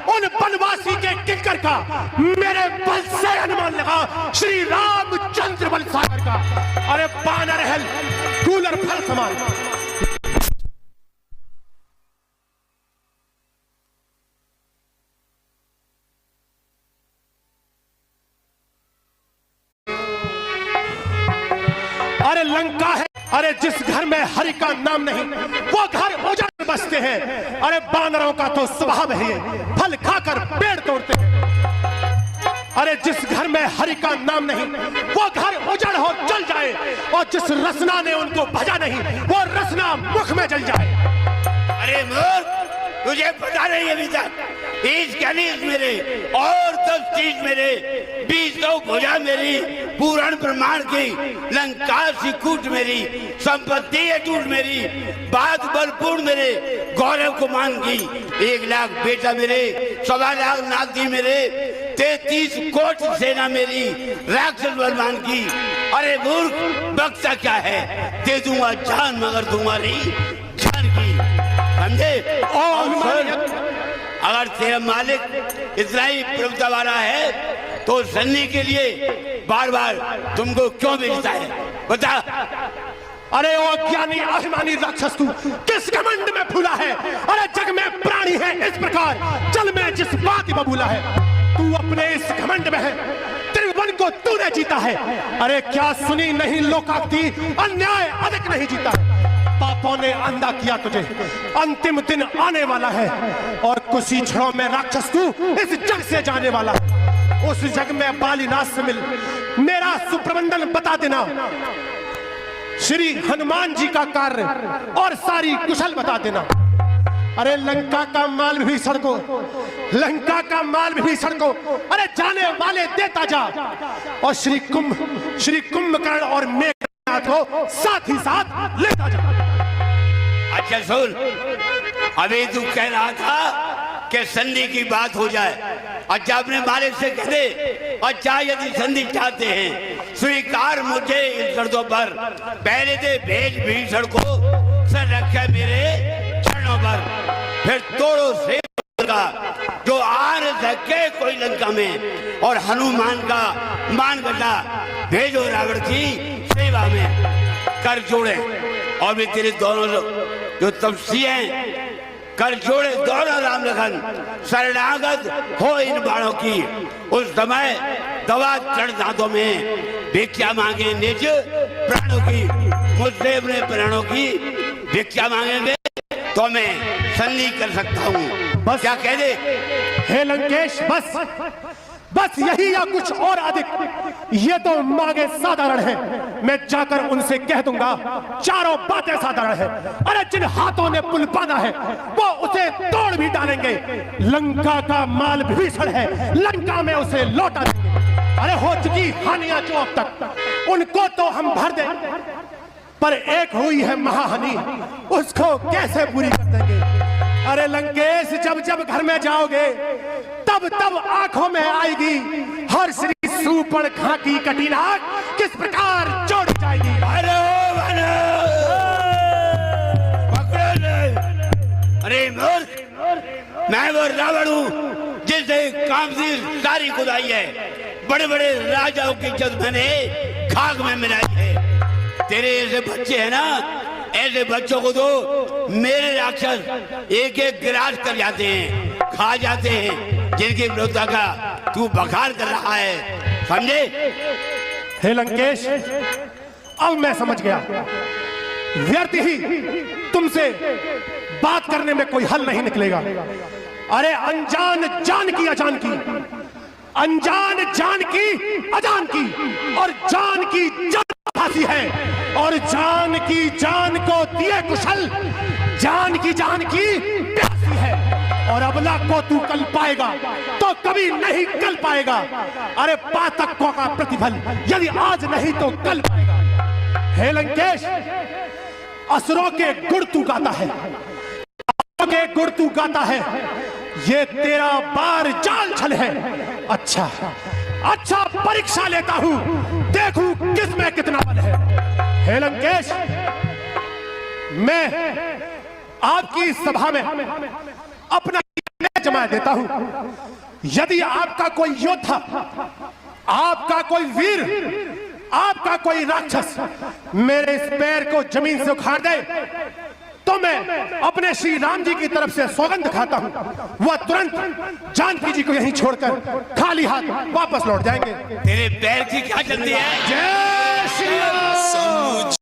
उन बनवासी के किंकर का, मेरे बल से अनुमान लगा श्री रामचंद्र बल सागर का। अरे बानर हल कूलर फल समान। अरे लंका है, अरे जिस घर में हरि का नाम नहीं वो घर उजाड़ में बसते हैं। अरे बानरों का तो स्वभाव है ये, फल खाकर पेड़ तोड़ते हैं। अरे जिस घर में हरि का नाम नहीं वो घर उजड़ हो जल जाए, और जिस रसना ने उनको भजा नहीं वो रसना मुख में जल जाए। अरे मूर्ख, तुझे पता नहीं अभी तक 30 कनीज मेरे और 10 चीज मेरे, 20 भुजा मेरी, पूर्ण प्रमाण की लंका सी कूट मेरी, संपत्ति अटूट मेरी, बात बलपूर्ण मेरे, गौरव को मान की, 1 लाख बेटा मेरे, 1.25 लाख नाती मेरे, 33 कोट सेना मेरी, राक्षस बलवान की। अरे मूर्ख, बख्शा क्या है? दे दूंगा जान मगर दूंगा नहीं जान की, समझे? अगर तेरा मालिक इतना ही प्रभुता वाला है तो सन्नी के लिए बार बार तुमको क्यों भेजता है, बता? अरे ओ अज्ञानी अभिमानी राक्षस, तू किस घमंड में फूला है? अरे जग में प्राणी है इस प्रकार, जल में जिस बात बबूला है। तू अपने इस घमंड में है, तेरे दुश्मन को तूने जीता है। अरे क्या सुनी नहीं लोकाक्ति, अन्याय अधिक नहीं जीता है। पापों ने अंधा किया तुझे, अंतिम दिन आने वाला है और कुछ ही क्षणों में राक्षस तू इस जग से जाने वाला है। उस जग में बालीनाथ से मिल मेरा सुप्रबंधन बता देना, श्री हनुमान जी का कार्य और सारी कुशल बता देना। अरे लंका का माल विभीषण को, लंका का माल विभीषण को अरे जाने वाले देता जा, और श्री कुंभकर्ण और मेघनाथ को साथ ही साथ लेता जा। अच्छा सुन, अभी तू कह रहा था कि संधि की बात हो जाए। अच्छा अपने मालिक से कह दे, अच्छा यदि संधि चाहते हैं स्वीकार मुझे इन शर्तों पर, पहले दे भेज भीषण को, सर रखे मेरे चरणों पर, फिर तोड़ो से जो आ न सके कोई लंका में, और हनुमान का मान गटा भेजो रावण की सेवा में। कर जोड़े और भी तेरे दोनों जो तपस्वी हैं, कर जोड़े दोनों राम लखन, शरणागत हो इन बाणों की। उस समय दवा चढ़ दांतों में भिक्षा मांगे निज प्राणों की, मुझसे अपने प्राणों की भिक्षा मांगेंगे तो मैं संधि कर सकता हूँ। बस क्या कह दे? हे लंकेश, बस यही या कुछ और अधिक? ये तो मांगे साधारण है, मैं जाकर उनसे कह दूंगा। चारों बातें साधारण है। अरे जिन हाथों ने पुल बांधा है वो उसे तोड़ भी डालेंगे। लंका का माल विभीषण है, लंका में उसे लौटा देंगे। अरे हो चुकी हानियां जो अब तक, उनको तो हम भर दें, पर एक हुई है महाहानि, उसको कैसे पूरी कर देंगे? अरे लंकेश, जब जब घर में जाओगे तब तब आंखों में आएगी हर श्री सूर्पणखा की कटिनाक किस प्रकार जोड़ी जाएगी। अरे मूर्ख, मैं वो रावण हूँ जिसने काम की सारी खुदाई है, बड़े बड़े राजाओं की इज्जत मैंने खाक में मिलाई है। तेरे ऐसे बच्चे हैं ना, ऐसे बच्चों को तो मेरे राक्षस एक एक गिरास कर जाते हैं, खा जाते हैं, जिनकी विरोधता का तू बखान कर रहा है, समझे? हे लंकेश, अब मैं समझ गया। व्यर्थ ही तुमसे बात करने में कोई हल नहीं निकलेगा। अरे अनजान जान की अजान की, अनजान जान की अजान की, और जान की जान फांसी है, और जान की जान को दिए कुशल, जान की प्यासी है। और अबला को तू कल पाएगा तो कभी नहीं कल पाएगा। अरे पातकों का प्रतिफल यदि आज नहीं तो कल पाएगा। हे लंकेश, असुरों के गुण तू गाता है, असुरों के गुण तू गाता है, ये तेरा बार जाल छल है। अच्छा परीक्षा लेता हूं, देखूं किसमें कितना बल है। हे लंकेश, मैं आपकी सभा में अपना जमा देता हूं। यदि आपका कोई योद्धा, आपका कोई वीर, आपका कोई राक्षस मेरे इस पैर को जमीन से उखाड़ दे तो मैं अपने श्री राम जी की तरफ से सौगंध खाता हूं, वह तुरंत जानकी जी को यहीं छोड़कर खाली हाथ वापस लौट जाएंगे। तेरे पैर की क्या जल्दी है? जय श्री राम।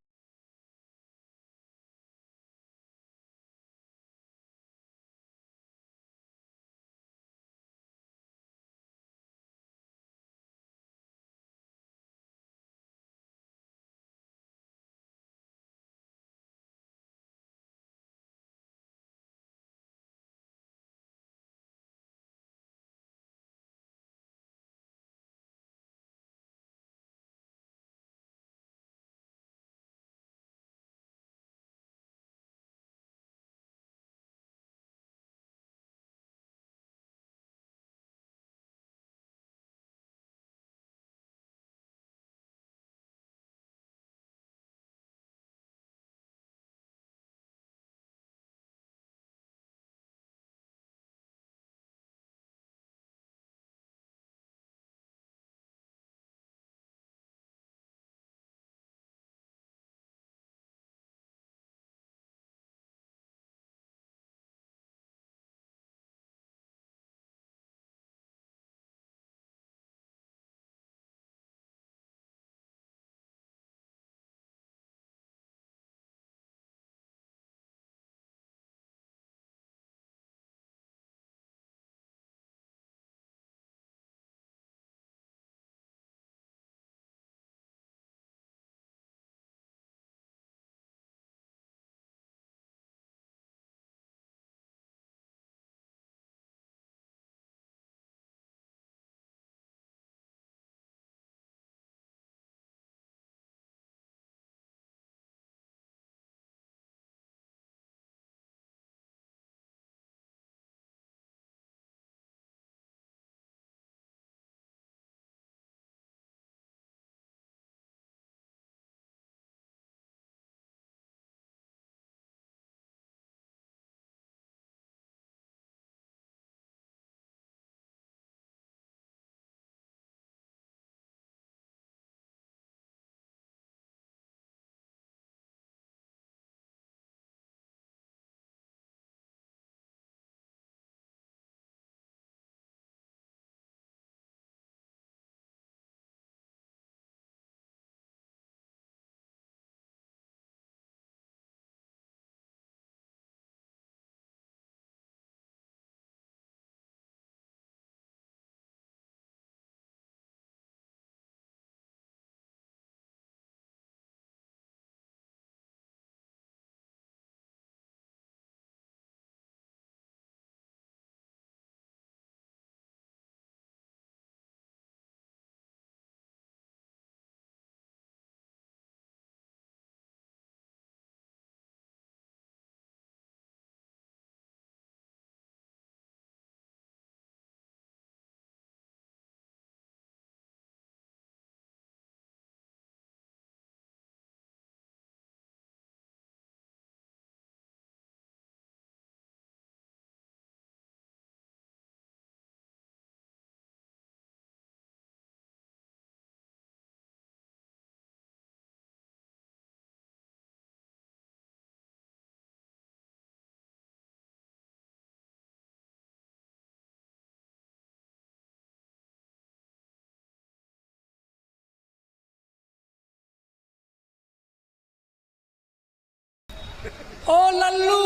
ओ लल्लू,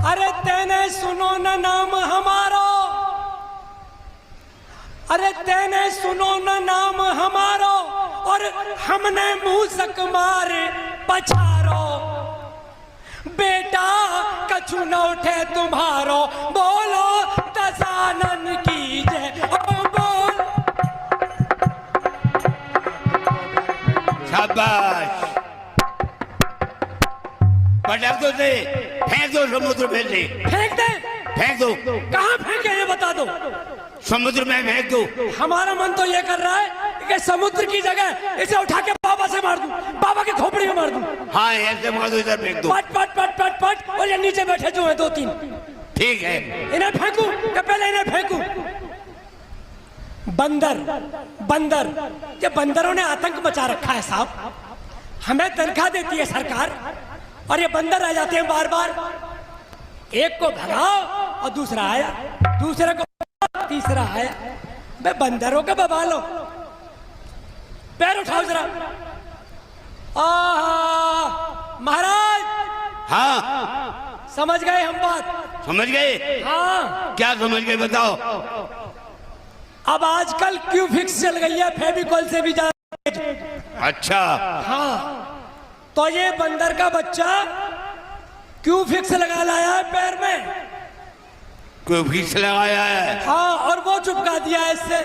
अरे तेने सुनो न नाम हमारो, अरे तेने सुनो न नाम हमारो, और हमने मुंह सक मार पछारो। बेटा कछु न उठे तुम्हारो, बोलो दशानन की जय। ओ बोल। शाबाश, पटक दो से, फेंक दो समुद्र में से। फेंक दे? फेंक दो। कहाँ फेंके ये बता दो। समुद्र में फेंक दो। हमारा मन तो ये कर रहा है कि समुद्र की जगह इसे उठा के बाबा से मार दूं, बाबा की खोपड़ी में मार दूं। हाँ, ऐसे मार दो, इधर फेंक दो। पट पट पट पट पट, और ये नीचे बैठे जो है 2-3, ठीक है। इन्हें फेंकूं या पहले इन्हें फेंकूं? बंदर, बंदर, ये बंदरों ने आतंक मचा रखा है साहब। हमें तनख्वाह देती है सरकार, और ये बंदर आ जाते हैं बार बार। एक को भगाओ और दूसरा आया, दूसरे को तीसरा आया। बे बंदरों के बवालो, पैर उठाओ जरा। महाराज। हाँ, समझ गए हम बात? समझ गए? हाँ। क्या समझ गए बताओ? अब आजकल क्यों फिक्स चल गई है, फेविकॉल से भी ज्यादा। अच्छा। हाँ, तो ये बंदर का बच्चा क्यों फिक्स लगा लाया है पैर में? कोई फिक्स लगाया है? हाँ, और वो चुपका दिया है इससे।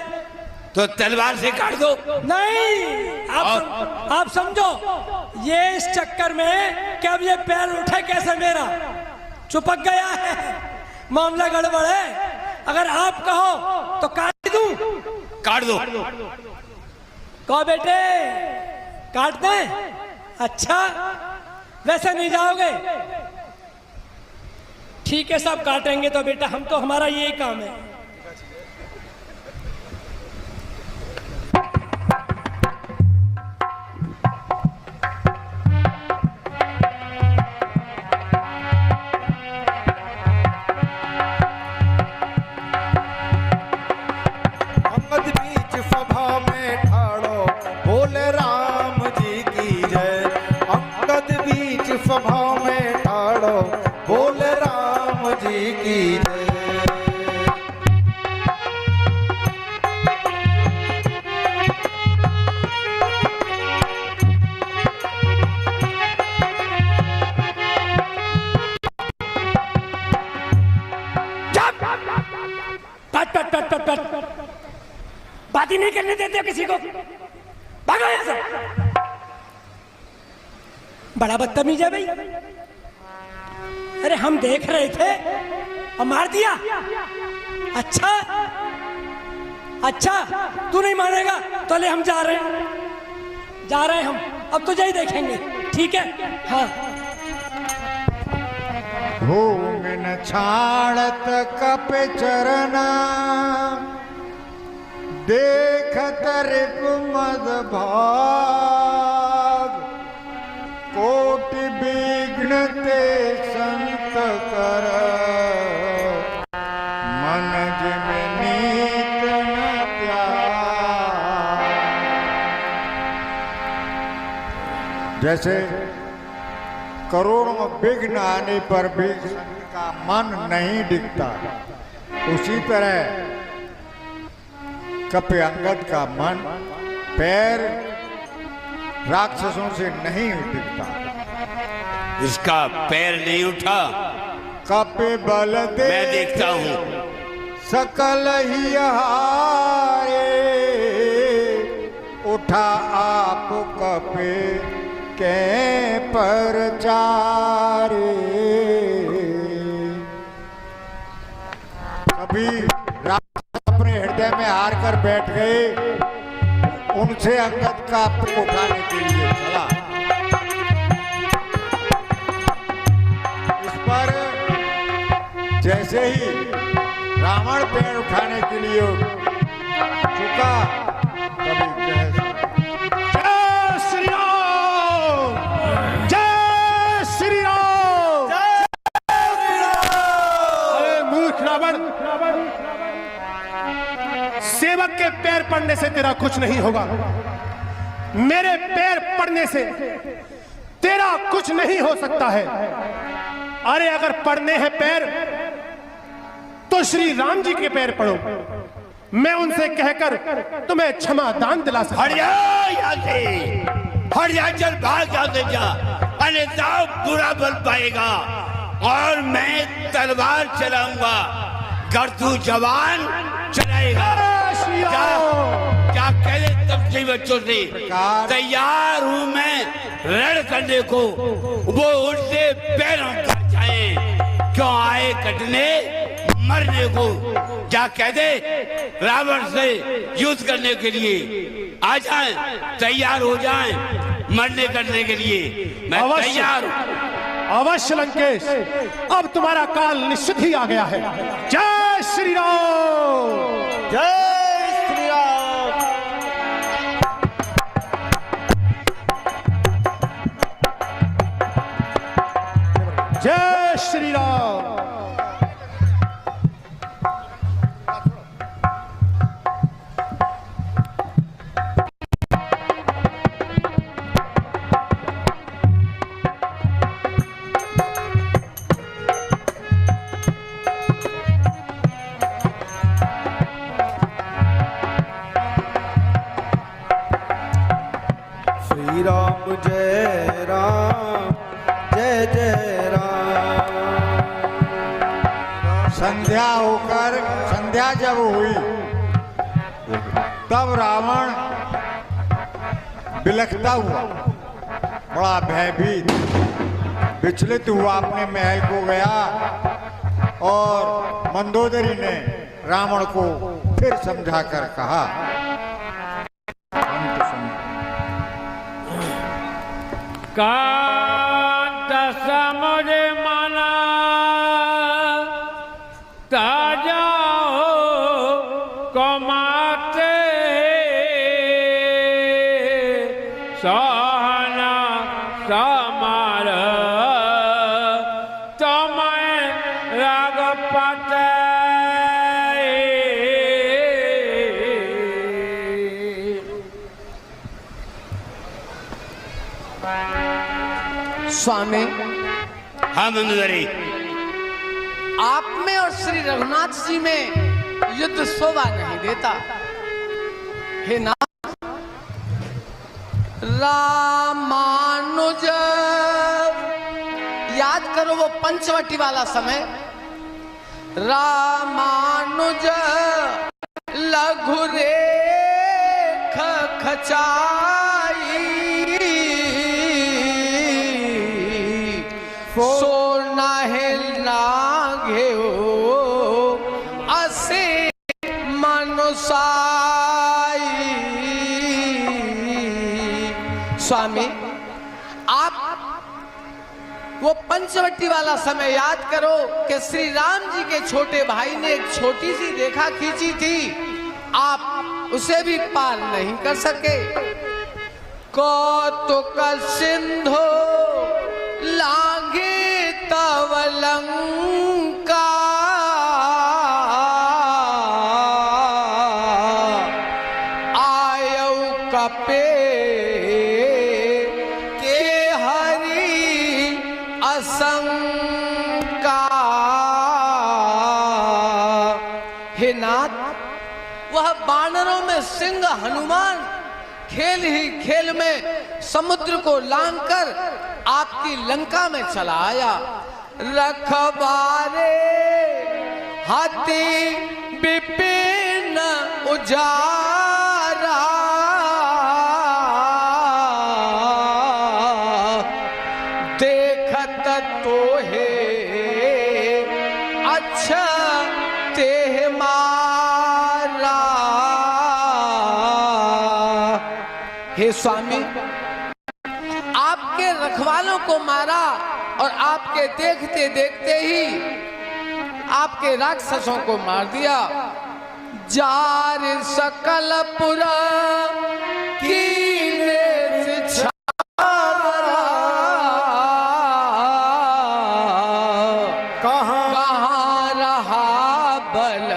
तो तलवार से काट दो। नहीं, आप समझो, ये इस चक्कर में कि अब ये पैर उठे कैसे मेरा, चुपक गया है, मामला गड़बड़ है। अगर आप कहो तो काट दूं? काट दो। कहो बेटे, काट दें? अच्छा, वैसे नहीं जाओगे? ठीक है, सब काटेंगे तो बेटा, हम तो, हमारा यही काम है। अंगद बीच सभा में ठाड़ो, बोले राम जी की जय। अंगद बीच सभा में ठाड़ो, बोले राम जी की जय। पट पट पट पट पट, बात ही नहीं करने देते हो किसी को। भागो यहाँ से। बड़ा बदतमीज है भाई। अरे हम देख रहे थे और मार दिया। अच्छा अच्छा, तू नहीं मानेगा तो ले, हम जा रहे हैं, जा रहे हैं हम, अब तुझे ही देखेंगे, ठीक है? हाँ। भूमि न छाड़त कप चरना, देखत रिपु मद भाग। कोटि विघ्न ते संत कर, मन जिम नीत न त्याग। जैसे करोड़ों विघ्न आने पर भी संत का मन नहीं दिखता, उसी तरह कपे अंगद का मन, पैर राक्षसों से नहीं दिखता। इसका पैर नहीं उठा, कपे बल दे मैं देखता हूं। सकल ही हारे, उठा आप कपे के पर चारे। कभी राक्षस अपने हृदय में हार कर बैठ गए, उनसे अंगद का उठाने के लिए चला। इस पर जैसे ही रावण पैर उठाने के लिए झुका, तभी जय श्री राम, जय श्री राम। अरे मूर्ख रावण, सेवक के पैर पड़ने से तेरा कुछ नहीं होगा। मेरे पैर पड़ने से तेरे तेरा कुछ नहीं हो सकता है। अरे अगर पड़ने हैं पैर तो श्री राम जी के पैर पड़ो, मैं उनसे कहकर तुम्हें क्षमा दान दिला सकता हूं। हट जा यहाँ से, हट जा, चल भाग यहाँ से जा, अन्यथा बुरा बल पाएगा और मैं तलवार चलाऊंगा, कर तू जवान चलाएगा। क्या कह दे तब से बच्चों से तैयार हूं मैं रण करने को, वो उनसे पैरों पर जाए, क्यों आए कटने मरने को। जा कह दे रावण से युद्ध करने के लिए आ जाएं, तैयार हो जाएं मरने करने के लिए, मैं तैयार हूं। अवश्य लंकेश, अब तुम्हारा काल निश्चित ही आ गया है। जय श्री राम, जय श्री राम। जय श्री राम। श्री राम जय राम, जय जय राम। संध्या जब हुई तब रावण बिलखता हुआ, बड़ा भयभीत विचलित हुआ अपने महल को गया और मंदोदरी ने रावण को फिर समझाकर कहा, कांत समुझ मना ताजा हो कमाते सहना समार तुम्हें राग पाते। स्वामी, हाँ मंदोदरी, आप में और श्री रघुनाथ जी में युद्ध शोभा नहीं देता। हे नाथ, रामानुज याद करो वो पंचवटी वाला समय। रामानुज लघु रेख खचाई, सो नाहे लागे असे मनुसाई। स्वामी, आप वो पंचवटी वाला समय याद करो कि श्री राम जी के छोटे भाई ने एक छोटी सी रेखा खींची थी, आप उसे भी पार नहीं कर सके। कौतुक सिंधु लागे तव लंका, आयौ कपे के हरि असंका। हे नाथ, वह बानरों में सिंह हनुमान खेल ही खेल में समुद्र को लांघकर आपकी लंका में चला आया। रखवारे हाथी विपिन उजारा, देखत तो है अच्छा ते मारा। हे स्वामी, आपके रखवालों को मारा और आपके देखते देखते ही आपके राक्षसों को मार दिया। जार सकलपुरा कीने छावरा, कहाँ रहा बल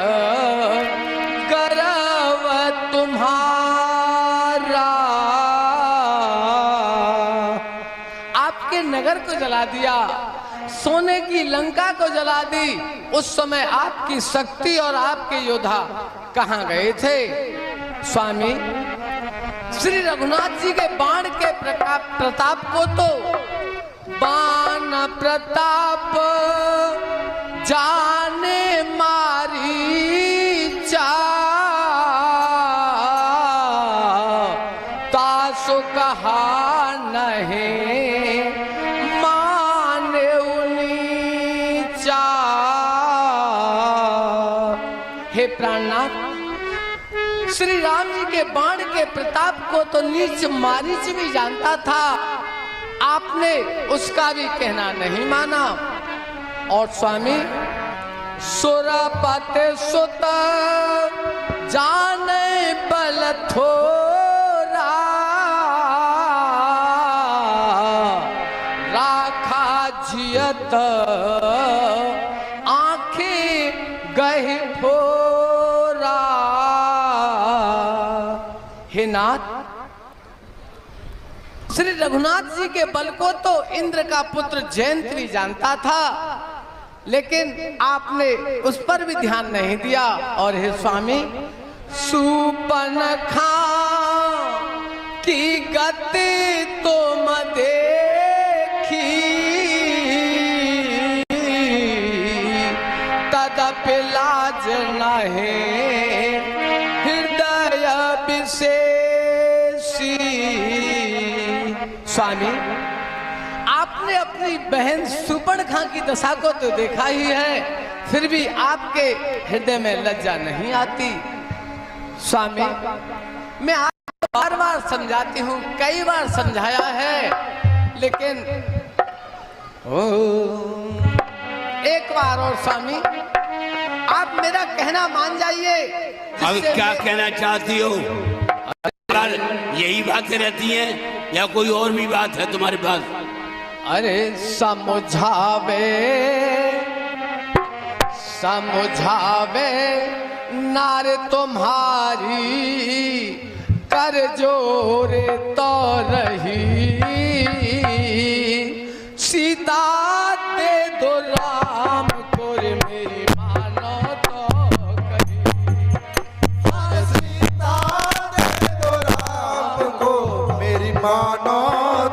करव तुम्हारा। आपके जला दिया, सोने की लंका को जला दी, उस समय आपकी शक्ति और आपके योद्धा कहां गए थे? स्वामी, श्री रघुनाथ जी के बाण के प्रताप को तो बाण प्रताप जाने मारी चा, तासु कहा नहीं माने नीचा। हे प्राणनाथ, श्री राम जी के बाण के प्रताप को तो नीच मारीच भी जानता था, आपने उसका भी कहना नहीं माना। और स्वामी, सुरपति सुत जाने बल थोरा, राखा जियत आंखें गही फोरा। हे नाथ, श्री रघुनाथ जी के बल को तो इंद्र का पुत्र जयंत भी जानता था, लेकिन आपने उस पर भी ध्यान नहीं दिया। और हे स्वामी, सूपनखा की गति तुम देखी, तदपि लाज नहे हृदय विशेषी। स्वामी, आपने अपनी बहन सुपर्णखा की दशा को तो देखा ही है, फिर भी आपके हृदय में लज्जा नहीं आती। स्वामी, मैं आपको बार बार समझाती हूँ, कई बार समझाया है, लेकिन एक बार और स्वामी, आप मेरा कहना मान जाइए। अब क्या कहना चाहती हो? यही बातें रहती हैं या कोई और भी बात है तुम्हारे पास? अरे समझावे समझावे नार तुम्हारी, कर जोरे तो रही, सीता दे दो राम को रे मेरी मानो तो कही। सीता दे दो राम को मेरी मानो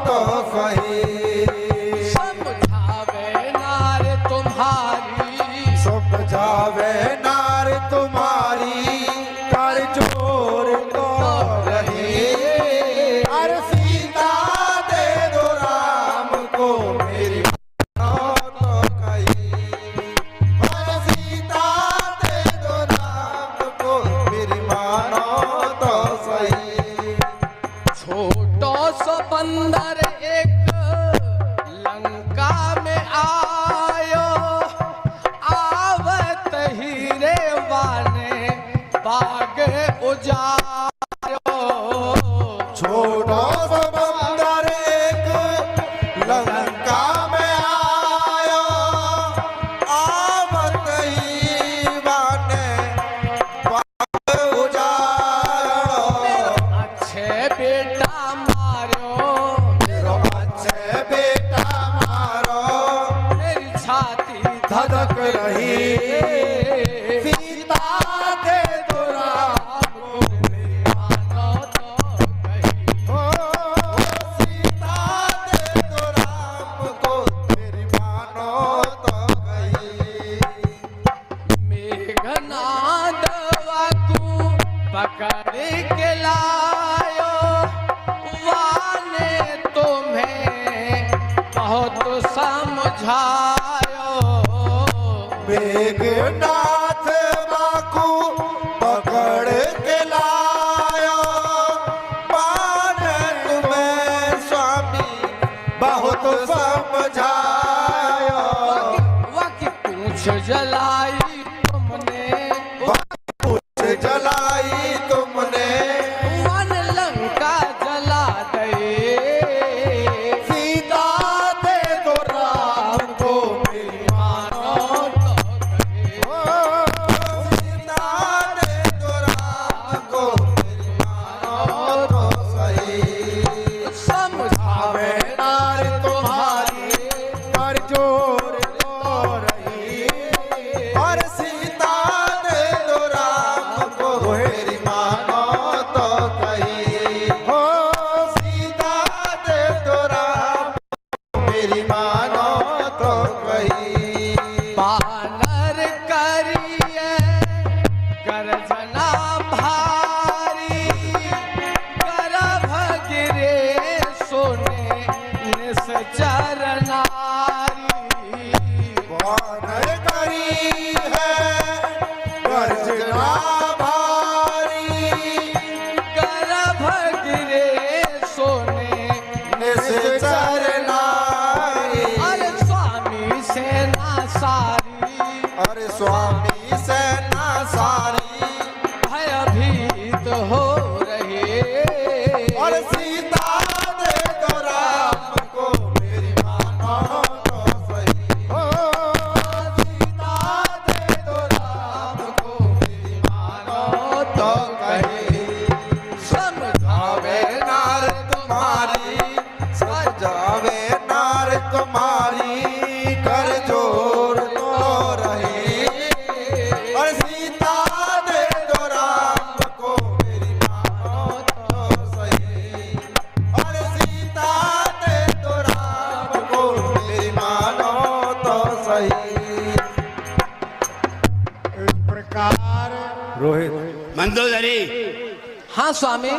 तो सही। समझावे नार तुम्हारी, समझावे नार तुम्हारी, कर जोर तो रही। अरे सीता दे दो राम को मेरी मानो तो कही। अरे सीता दे दो राम को मेरी मानो तो सही। छोटो सो बंदर एक लंका में आयो, आवत ही रे वाने बाग उजारो। छोड़ो समंदर एक लंका में आयो, आवत ही वाने बाग उजारो। अच्छे बेटा मारो, मेरो अच्छे बेटा मारो, मेरी छाती धधक रही। सीता दे दो राम को मेरी मानो तो कही। ओ, सीता दे दो राम को मेरी मानो तो कही। मेघनाद वाकू पकड़ के लायो, वाने तुम्हें बहुत समझायो। मेघनाथ बाकू पकड़ के लायो, पान तुम्हें स्वामी बहुत समझायो। वाकी पूछ जलाई तुमने, पूछ जलाई तुमने, वन लंका जला दे। सीता दे दो राम को मेरी मानो तो कही। ओ, सीता दे दो राम को मेरी मानो तो सही। समझावे नार तुम्हारी, करिए करजना भारी करभ गिरे सोने निश्चर नारी वानर करी है गर्जना भारी करभ गिरे सोने निश्चर नारी। अरे स्वामी सेना सारी अरे स्वामी सेना सारी भयभीत हो रहे और सीता दे दो राम को मेरी मानो तो सही। ओ सीता दे दो राम को मेरी मानो तो कही। समझावे नार तुम्हारी समझावे नार तुम्हारी कर जोर तो रही। और सीता दे दो राम को मेरी मानो तो सही। और सीता दे दो राम को मेरी मानो तो सही। इस प्रकार मंदोदरी, हाँ स्वामी।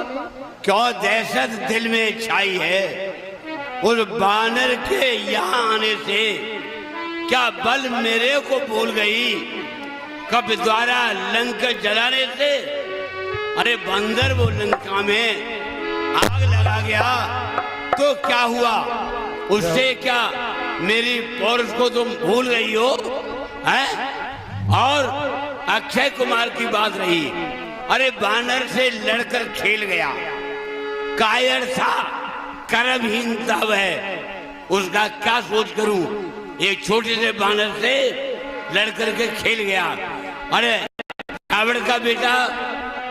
क्यों दहशत दिल में छाई है? उस बानर के यहाँ आने से क्या बल मेरे को भूल गई? कब द्वारा लंका जलाने से? अरे बंदर वो लंका में आग लगा गया तो क्या हुआ? उससे क्या मेरी पौरुष को तुम भूल गई हो? हैं? और अक्षय कुमार की बात रही, अरे बानर से लड़कर खेल गया, कायर था, कर्महीन था वह, उसका क्या सोच करूं? एक छोटे से बानर से लड़कर के खेल गया। अरे रावण का बेटा,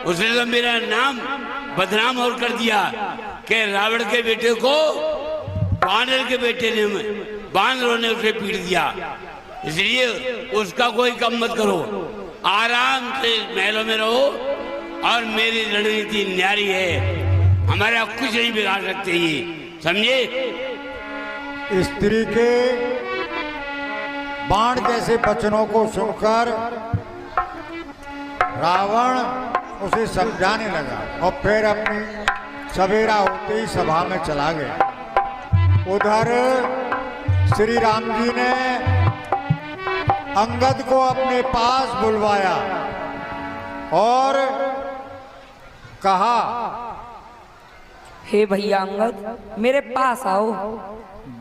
उसने तो मेरा नाम बदनाम और कर दिया कि रावण के बेटे को बानर के बेटे ने, बानरों ने उसे पीट दिया। इसलिए उसका कोई कम मत करो, आराम से महलों में रहो। और मेरी रणनीति न्यारी है, हमारा कुछ नहीं बिगाड़ सकते ये, समझे? स्त्री के बाण जैसे वचनों को सुनकर रावण उसे समझाने लगा और फिर अपनी सवेरा होते ही सभा में चला गया। उधर श्री राम जी ने अंगद को अपने पास बुलवाया और कहा, हे भैया अंगद, मेरे पास आओ।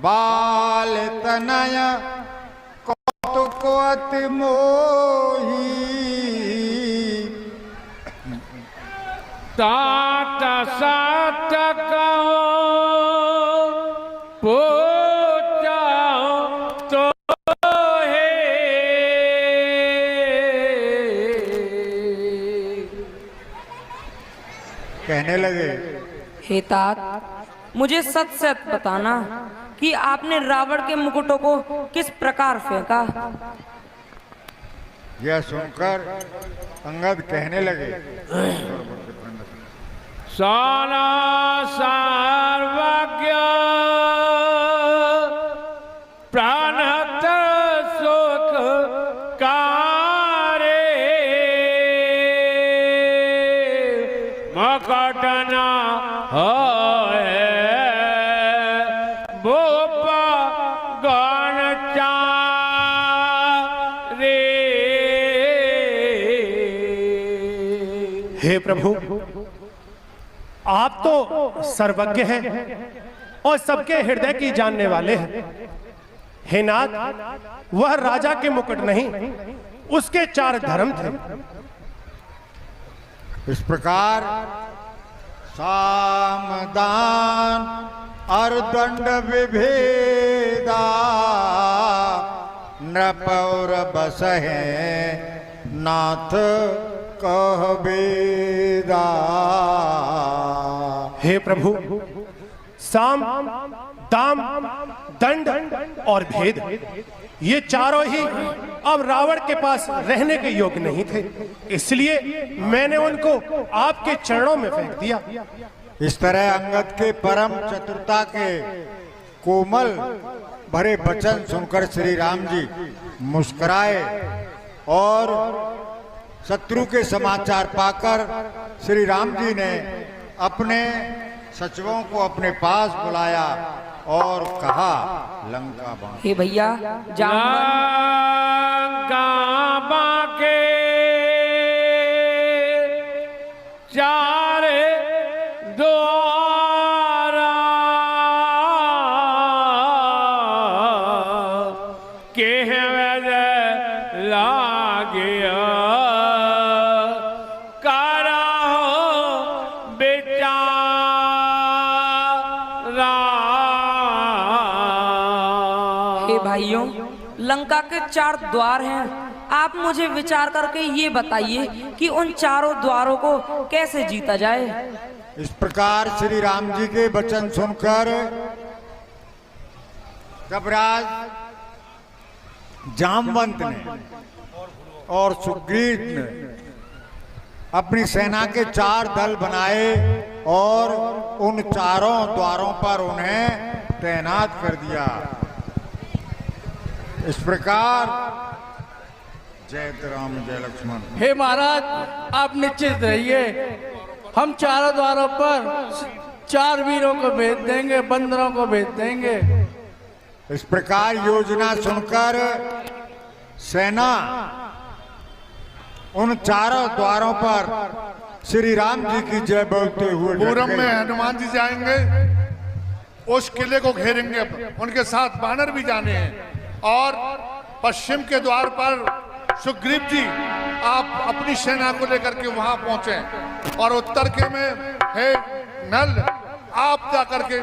बाल तनय कौतुक अति मोही तात सात कहो पूछाओ तो है। कहने लगे, हे तात, मुझे सच सच बताना कि आपने रावण के मुकुटों को किस प्रकार फेंका। यह सुनकर अंगद कहने लगे, सारा सर्वज्ञ प्राणत सुख कारे मकटना होए भूपा गण चारे। हे प्रभु, आप तो सर्वज्ञ हैं और सबके हृदय की जानने वाले हैं। हे नाथ, वह राजा के मुकुट नहीं, उसके 4 धर्म थे। इस प्रकार साम दान और दंड विभेदा नृप और बस है नाथ कहबेदा। हे प्रभु, साम, दाम, दंड और भेद, ये चारों ही अब रावण के पास रहने के योग्य नहीं थे, इसलिए मैंने उनको आपके चरणों में फेंक दिया। इस तरह अंगद के परम चतुरता के कोमल भरे वचन सुनकर श्री राम जी मुस्कुराए और शत्रु के समाचार पाकर श्री राम जी ने अपने सचिवों को अपने पास बुलाया और कहा लंका बांध। हे भैया लंका बांके चार द्वारा के लागिया करा बेचारा। हे भाइयों, लंका के 4 द्वार हैं। आप मुझे विचार करके ये बताइए कि उन चारों द्वारों को कैसे जीता जाए। इस प्रकार श्री राम जी के वचन सुनकर जब राज जामवंत ने और सुग्रीव ने अपनी सेना के 4 दल बनाए और उन चारों द्वारों पर उन्हें तैनात कर दिया। इस प्रकार जय राम जय लक्ष्मण। हे महाराज, आप निश्चित रहिए, हम चारों द्वारों पर 4 वीरों को भेज देंगे, बंदरों को भेज देंगे। इस प्रकार योजना सुनकर सेना उन चारों द्वारों पर श्री राम जी की जय बोलते हुए पूरब में हनुमान जी जाएंगे, उस किले को घेरेंगे, उनके साथ बानर भी जाने हैं। और पश्चिम के द्वार पर सुग्रीव जी आप अपनी सेना को लेकर के वहां पहुंचे और उत्तर के में है नल, आप जाकर के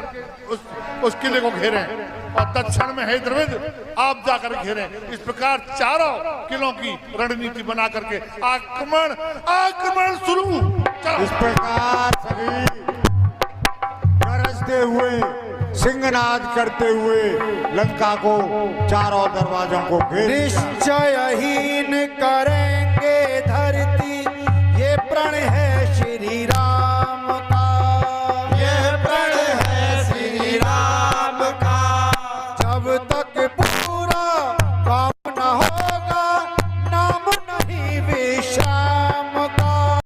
उस किले को घेरें और दक्षिण में है द्रविड़, आप जाकर घेरें। इस प्रकार चारों किलों की रणनीति बना करके आक्रमण शुरू। इस प्रकार सभी गरजते हुए सिंहनाद करते हुए लंका को चारों दरवाजों को घेर दिया। निश्चयहीन करें